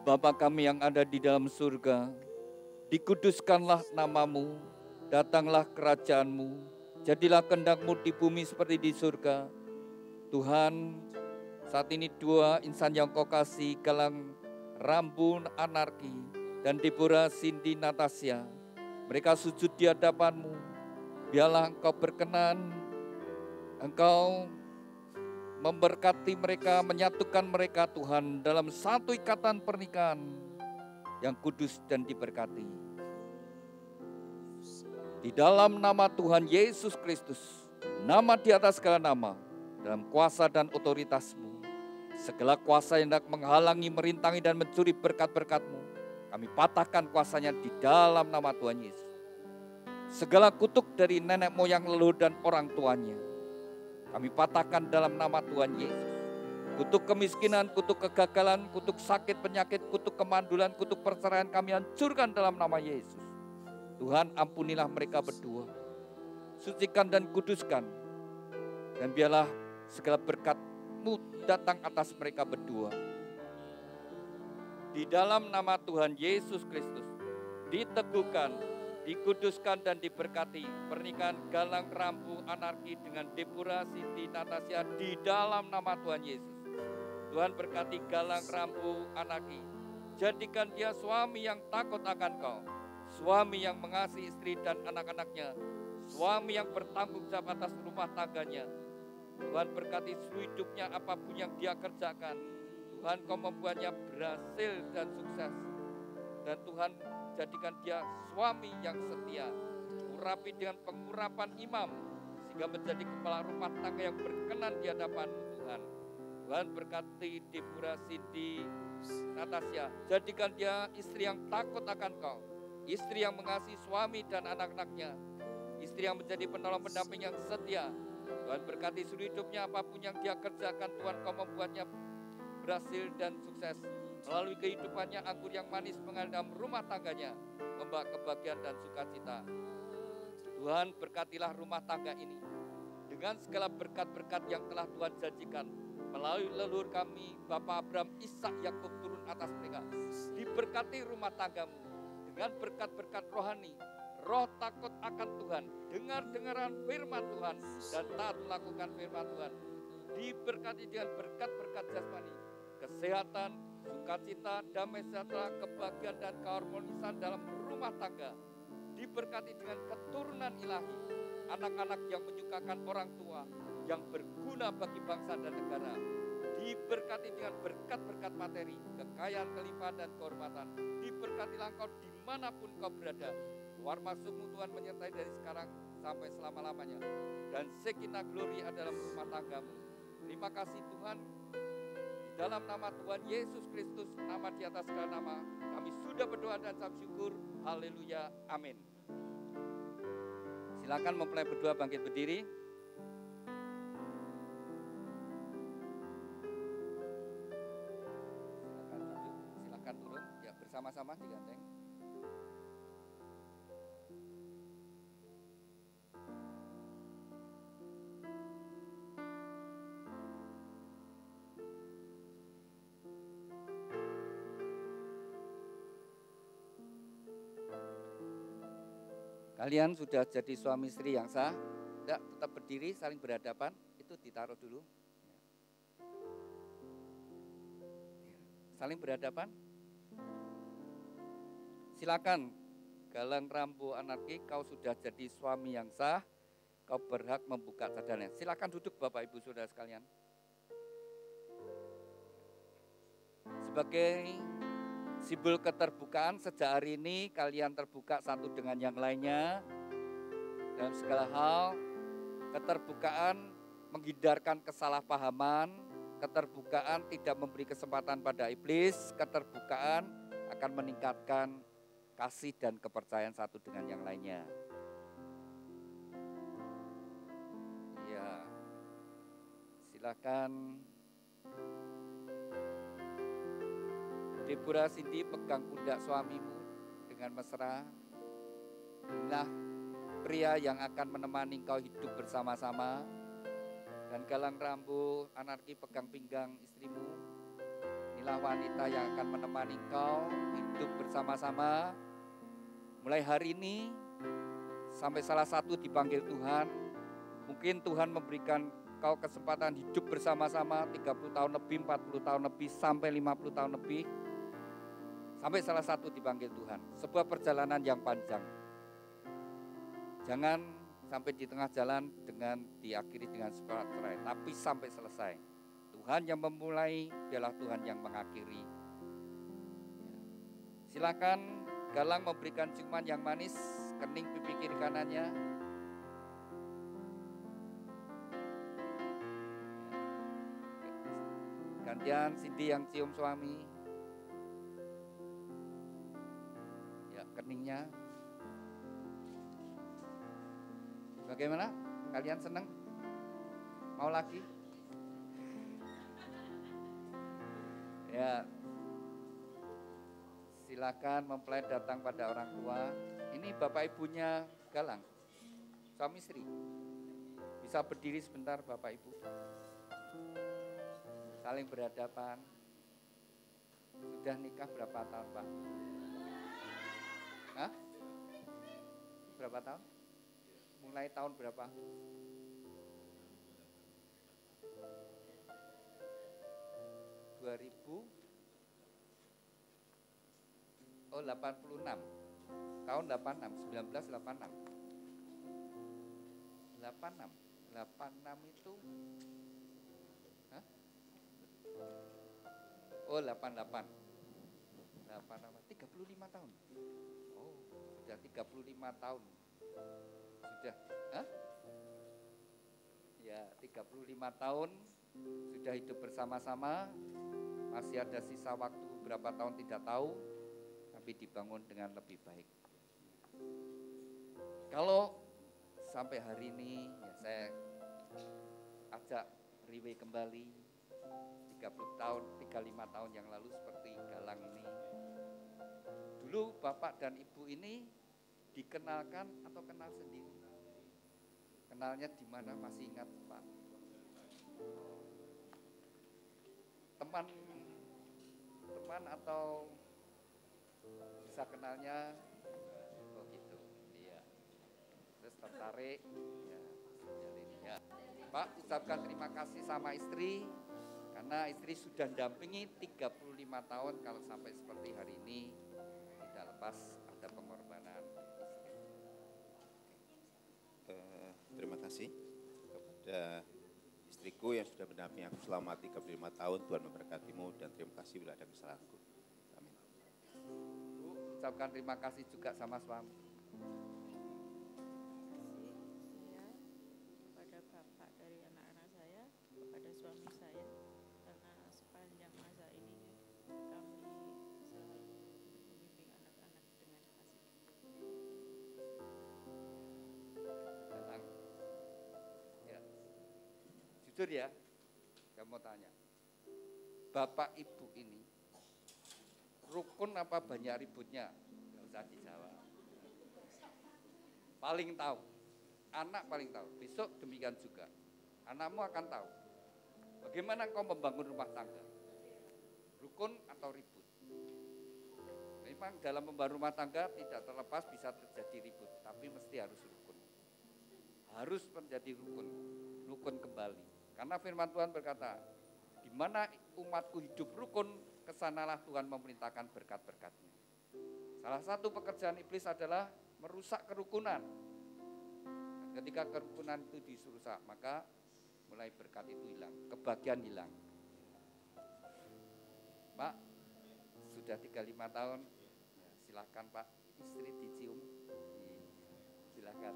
Speaker 4: Bapa kami yang ada di dalam surga, dikuduskanlah namamu, datanglah kerajaanmu, jadilah kehendakmu di bumi seperti di surga. Tuhan, saat ini dua insan yang kau kasih, Galang Rambun Anarki dan Deborah Cindy Natasha, mereka sujud di hadapanmu. Biarlah engkau berkenan, engkau memberkati mereka, menyatukan mereka Tuhan dalam satu ikatan pernikahan. yang kudus dan diberkati. Di dalam nama Tuhan Yesus Kristus, nama di atas segala nama, dalam kuasa dan otoritas-Mu, segala kuasa yang hendak menghalangi, merintangi dan mencuri berkat-berkat-Mu, kami patahkan kuasanya di dalam nama Tuhan Yesus. Segala kutuk dari nenek moyang, leluhur dan orang tuanya, kami patahkan dalam nama Tuhan Yesus. Kutuk kemiskinan, kutuk kegagalan, kutuk sakit, penyakit, kutuk kemandulan, kutuk perceraian kami hancurkan dalam nama Yesus. Tuhan, ampunilah mereka berdua. Sucikan dan kuduskan. Dan biarlah segala berkat-Mu datang atas mereka berdua. Di dalam nama Tuhan Yesus Kristus, diteguhkan, dikuduskan dan diberkati pernikahan Galang Rambu Anarki dengan Deborah Siti Natasha di dalam nama Tuhan Yesus. Tuhan berkati Galang Rambu Anarki. Jadikan dia suami yang takut akan Kau, suami yang mengasihi istri dan anak-anaknya, suami yang bertanggung jawab atas rumah tangganya. Tuhan berkati seluruh hidupnya, apapun yang dia kerjakan, Tuhan Kau membuatnya berhasil dan sukses. Dan Tuhan jadikan dia suami yang setia, urapi dengan pengurapan imam, sehingga menjadi kepala rumah tangga yang berkenan di hadapan Tuhan. Tuhan berkati Deborah Siti Natasha, jadikan dia istri yang takut akan Kau, istri yang mengasihi suami dan anak-anaknya, istri yang menjadi penolong pendamping yang setia. Tuhan berkati seluruh hidupnya, apapun yang dia kerjakan, Tuhan Kau membuatnya berhasil dan sukses. Melalui kehidupannya, anggur yang manis mengalir dalam rumah tangganya, membawa kebahagiaan dan sukacita. Tuhan berkatilah rumah tangga ini dengan segala berkat-berkat yang telah Tuhan janjikan melalui leluhur kami, Bapak Abraham, Ishak, Yakub turun atas mereka. Diberkati rumah tanggamu dengan berkat-berkat rohani, roh takut akan Tuhan, dengar-dengaran firman Tuhan, dan taat melakukan firman Tuhan. Diberkati dengan berkat-berkat jasmani, kesehatan, sukacita, damai sejahtera, kebahagiaan dan keharmonisan dalam rumah tangga. Diberkati dengan keturunan ilahi, anak-anak yang menyukakan orang tua, yang berguna bagi bangsa dan negara. Diberkati dengan berkat-berkat materi, kekayaan, kelimpahan dan kehormatan. Diberkatilah engkau dimanapun kau berada. Keluar masukmu Tuhan menyertai dari sekarang sampai selama-lamanya. Dan Shekinah glory adalah rumah tanggamu. Terima kasih Tuhan. Di dalam nama Tuhan Yesus Kristus, nama di atas segala nama, kami sudah berdoa dan ucap syukur. Haleluya, amin. Silakan mempelai berdua bangkit berdiri. Silakan duduk, silakan turun. Ya, bersama-sama digandeng. Kalian sudah jadi suami istri yang sah? Tidak, tetap berdiri, saling berhadapan. Itu ditaruh dulu. Saling berhadapan. Silakan, Galang Rambu Anarki, kau sudah jadi suami yang sah. Kau berhak membuka cadangannya. Silakan duduk Bapak Ibu Saudara sekalian. Sebagai simbol keterbukaan, sejak hari ini kalian terbuka satu dengan yang lainnya. Dalam segala hal, keterbukaan menghindarkan kesalahpahaman, keterbukaan tidak memberi kesempatan pada iblis, keterbukaan akan meningkatkan kasih dan kepercayaan satu dengan yang lainnya. Ya, silakan. Deborah Siti, pegang pundak suamimu dengan mesra. Inilah pria yang akan menemani engkau hidup bersama-sama. Dan Galang Rambu Anarki, pegang pinggang istrimu. Inilah wanita yang akan menemani engkau hidup bersama-sama. Mulai hari ini sampai salah satu dipanggil Tuhan. Mungkin Tuhan memberikan kau kesempatan hidup bersama-sama 30 tahun lebih, 40 tahun lebih, sampai 50 tahun lebih. Sampai salah satu dipanggil Tuhan. Sebuah perjalanan yang panjang. Jangan sampai di tengah jalan dengan diakhiri dengan sebuah cerai. Tapi sampai selesai. Tuhan yang memulai, biarlah Tuhan yang mengakhiri. Silakan Galang memberikan ciuman yang manis, kening pipi kiri kanannya. Gantian Cindy yang cium suami. Ya, keningnya. Bagaimana? Kalian senang? Mau lagi? Ya. Silakan mempelai datang pada orang tua. Ini bapak ibunya Galang, suami istri. Bisa berdiri sebentar bapak ibu. Saling berhadapan. Sudah nikah berapa tahun Pak? Hah? Berapa tahun? Mulai tahun berapa? Oh 86, tahun 86, 1986. 86 itu, hah? Oh 88, 35 tahun. Oh sudah 35 tahun. Sudah, hah? Ya 35 tahun sudah hidup bersama-sama. Masih ada sisa waktu berapa tahun tidak tahu, tapi dibangun dengan lebih baik. Kalau sampai hari ini ya saya ajak reweih kembali 30 tahun, 35 tahun yang lalu seperti Galang ini. Dulu bapak dan ibu ini dikenalkan atau kenal sendiri? Kenalnya di mana, masih ingat Pak? Teman atau bisa kenalnya? Oh gitu, iya. Terus tertarik, ya, jalin ya. Pak, ucapkan terima kasih sama istri, karena istri sudah dampingi 35 tahun, kalau sampai seperti hari ini, tidak lepas ada pengorbanan istri.
Speaker 7: Terima kasih kepada istriku yang sudah mendampingi aku selama 35 tahun. Tuhan memberkatimu dan terima kasih bila ada kesalahanku. Amin.
Speaker 4: Bu, ucapkan terima kasih juga sama suami.
Speaker 8: Saya kepada bapak dari anak-anak saya, kepada suami saya, karena sepanjang masa ini kami selalu membimbing anak-anak dengan kasih.
Speaker 4: Galang. Ya. Jujur ya, saya mau tanya. Bapak ibu ini rukun apa banyak ributnya? Nggak usah dijawab. Paling tahu, anak paling tahu. Besok demikian juga, anakmu akan tahu. Bagaimana kau membangun rumah tangga? Rukun atau ribut? Memang dalam membangun rumah tangga tidak terlepas bisa terjadi ribut, tapi mesti harus rukun. Harus menjadi rukun, rukun kembali. Karena firman Tuhan berkata, di mana umatku hidup rukun, kesanalah Tuhan memerintahkan berkat-berkatnya. Salah satu pekerjaan iblis adalah merusak kerukunan. Ketika kerukunan itu dirusak, maka mulai berkat itu hilang, kebahagiaan hilang. Pak, sudah 35 tahun, ya, silakan Pak, istri dicium. Silakan.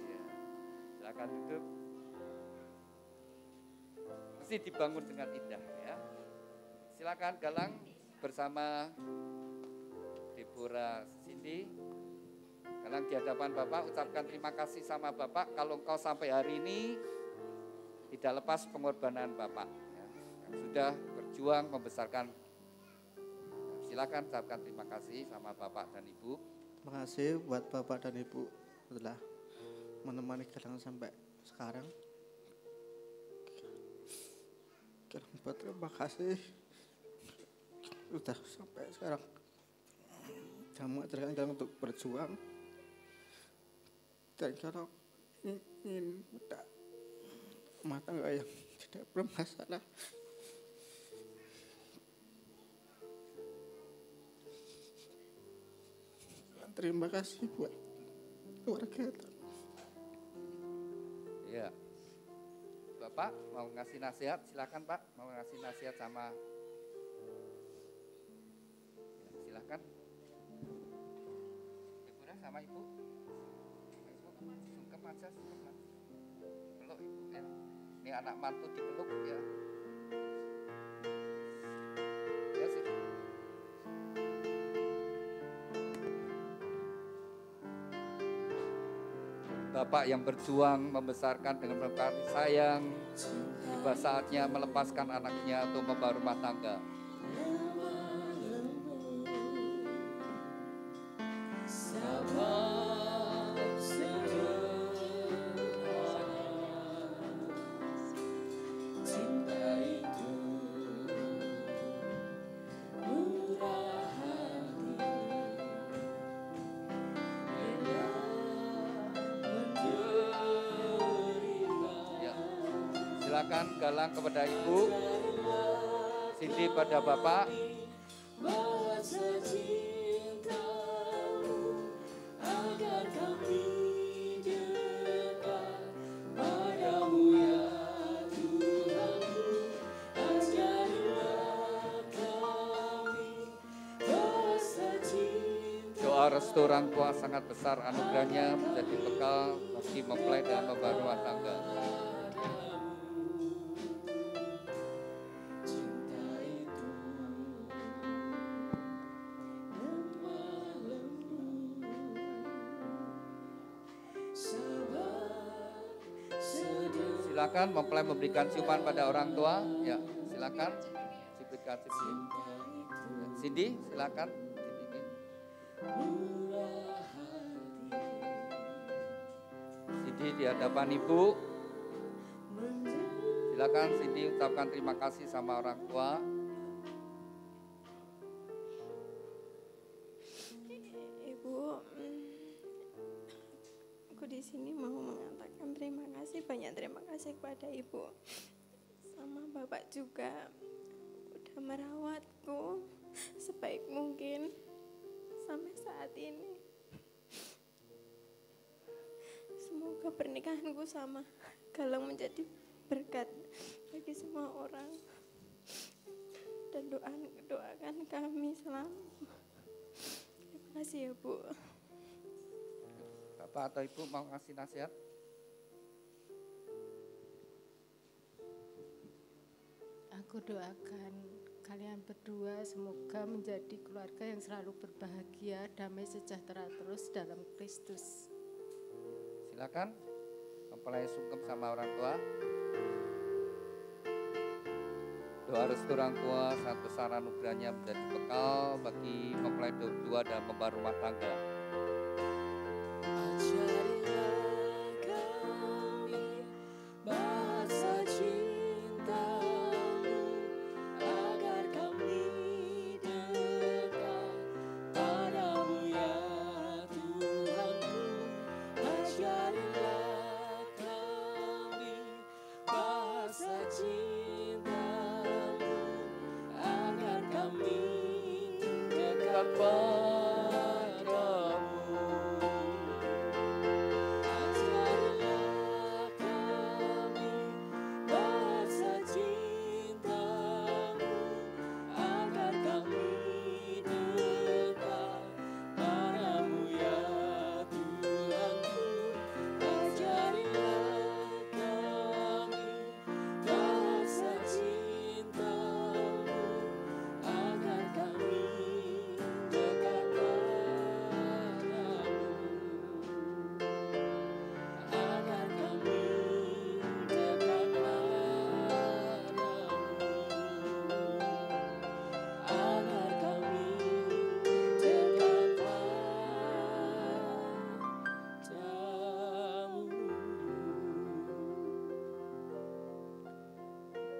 Speaker 4: Iya, silakan duduk. Mesti dibangun dengan indah ya. Silakan Galang bersama Deborah Cindy. Galang di hadapan Bapak ucapkan terima kasih sama Bapak kalau engkau sampai hari ini tidak lepas pengorbanan Bapak ya, yang sudah berjuang membesarkan. Silakan ucapkan terima kasih sama Bapak dan Ibu.
Speaker 5: Terima kasih buat Bapak dan Ibu telah menemani Galang sampai sekarang. Terima kasih sudah sampai sekarang. Kamu ajarkan untuk berjuang. Dan kalau ingin minta rumah tangga yang tidak bermasalah, terima kasih buat keluarga.
Speaker 4: Ya, Bapak mau ngasih nasihat, silakan Pak. Mau ngasih nasihat sama Silakan. Deborah sama ibu. Sungkem aja, sungkem. Peluk ibu ya. Ini anak mantu dipeluk ya. Ya sih. Bapak yang berjuang membesarkan dengan penuh kasih sayang, tiba saatnya melepaskan anaknya untuk membawa rumah tangga. Silakan Galang kepada ibu, Cindy pada bapak. Doa restu orang tua sangat besar, anugerahnya menjadi bekal bagi mempelai dan membawa rumah tangga. Silakan mempelai memberikan ciuman pada orang tua. Ya, silakan diberikan ciuman. Cindy, silakan. Cindy di hadapan ibu. Silakan Cindy ucapkan terima kasih sama orang tua.
Speaker 6: Ibu, aku di sini mau mengatakan terima kasih, banyak terima kasih kepada Ibu sama Bapak juga udah merawatku sebaik mungkin sampai saat ini. Semoga pernikahanku sama Galang menjadi berkat bagi semua orang dan doakan kami selalu. Terima kasih ya Bu.
Speaker 4: Bapak atau Ibu mau ngasih nasihat?
Speaker 8: Aku doakan kalian berdua semoga menjadi keluarga yang selalu berbahagia, damai sejahtera terus dalam Kristus.
Speaker 4: Silakan mempelai sungkem sama orang tua. Doa restu orang tua sangat besar, anugerahnya menjadi bekal bagi mempelai berdua dan membawa rumah tangga.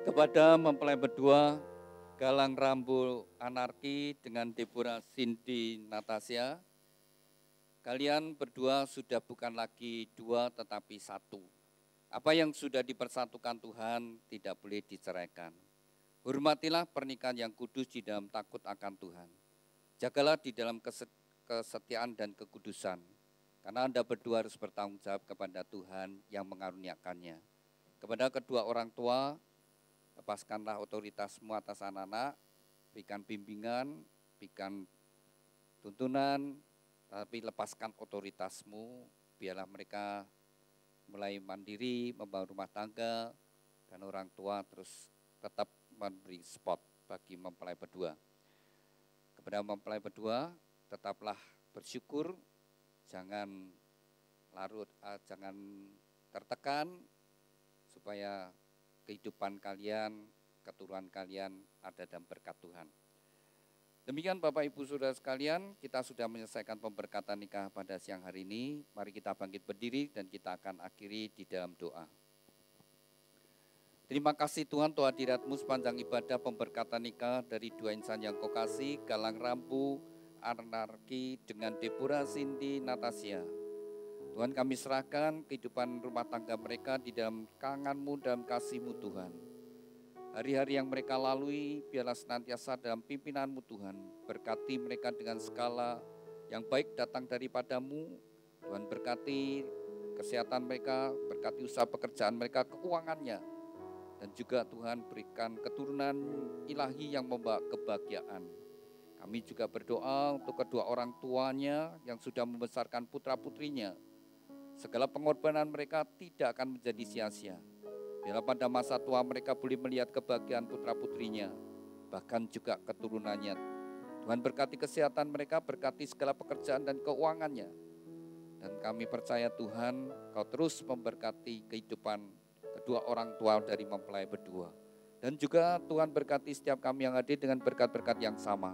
Speaker 4: Kepada mempelai berdua, Galang Rambo Anarki dengan Deborah Cindy Natasha, kalian berdua sudah bukan lagi dua tetapi satu. Apa yang sudah dipersatukan Tuhan tidak boleh diceraikan. Hormatilah pernikahan yang kudus di dalam takut akan Tuhan. Jagalah di dalam kesetiaan dan kekudusan, karena Anda berdua harus bertanggung jawab kepada Tuhan yang mengaruniakannya. Kepada kedua orang tua, lepaskanlah otoritasmu atas anak-anak, berikan bimbingan, berikan tuntunan, tapi lepaskan otoritasmu, biarlah mereka mulai mandiri, membangun rumah tangga, dan orang tua terus tetap memberi spot bagi mempelai berdua. Kepada mempelai berdua, tetaplah bersyukur, jangan larut, jangan tertekan, supaya kehidupan kalian, keturunan kalian ada dalam berkat Tuhan. Demikian Bapak Ibu Saudara sekalian, kita sudah menyelesaikan pemberkatan nikah pada siang hari ini. Mari kita bangkit berdiri dan kita akan akhiri di dalam doa. Terima kasih Tuhan untuk hadirat-Mu sepanjang ibadah pemberkatan nikah dari dua insan yang Kau kasih, Galang Rambu Anarki dengan Deborah Cindy Natasha. Tuhan, kami serahkan kehidupan rumah tangga mereka di dalam tangan-Mu, dalam kasih-Mu Tuhan. Hari-hari yang mereka lalui biarlah senantiasa dalam pimpinan-Mu Tuhan. Berkati mereka dengan segala yang baik datang daripada-Mu. Tuhan, berkati kesehatan mereka, berkati usaha pekerjaan mereka, keuangannya. Dan juga Tuhan berikan keturunan ilahi yang membawa kebahagiaan. Kami juga berdoa untuk kedua orang tuanya yang sudah membesarkan putra-putrinya. Segala pengorbanan mereka tidak akan menjadi sia-sia. Biarlah pada masa tua mereka boleh melihat kebahagiaan putra-putrinya, bahkan juga keturunannya. Tuhan berkati kesehatan mereka, berkati segala pekerjaan dan keuangannya. Dan kami percaya Tuhan, Kau terus memberkati kehidupan kedua orang tua dari mempelai berdua. Dan juga Tuhan berkati setiap kami yang hadir dengan berkat-berkat yang sama.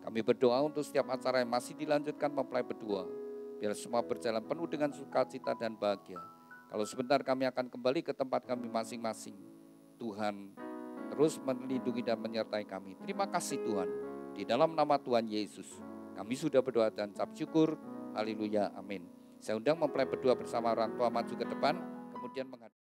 Speaker 4: Kami berdoa untuk setiap acara yang masih dilanjutkan mempelai berdua. Biar semua berjalan penuh dengan sukacita dan bahagia. Kalau sebentar kami akan kembali ke tempat kami masing-masing. Tuhan terus melindungi dan menyertai kami. Terima kasih Tuhan. Di dalam nama Tuhan Yesus, kami sudah berdoa dan ucap syukur. Haleluya, amin. Saya undang mempelai berdua bersama orang tua maju ke depan, kemudian menghadap.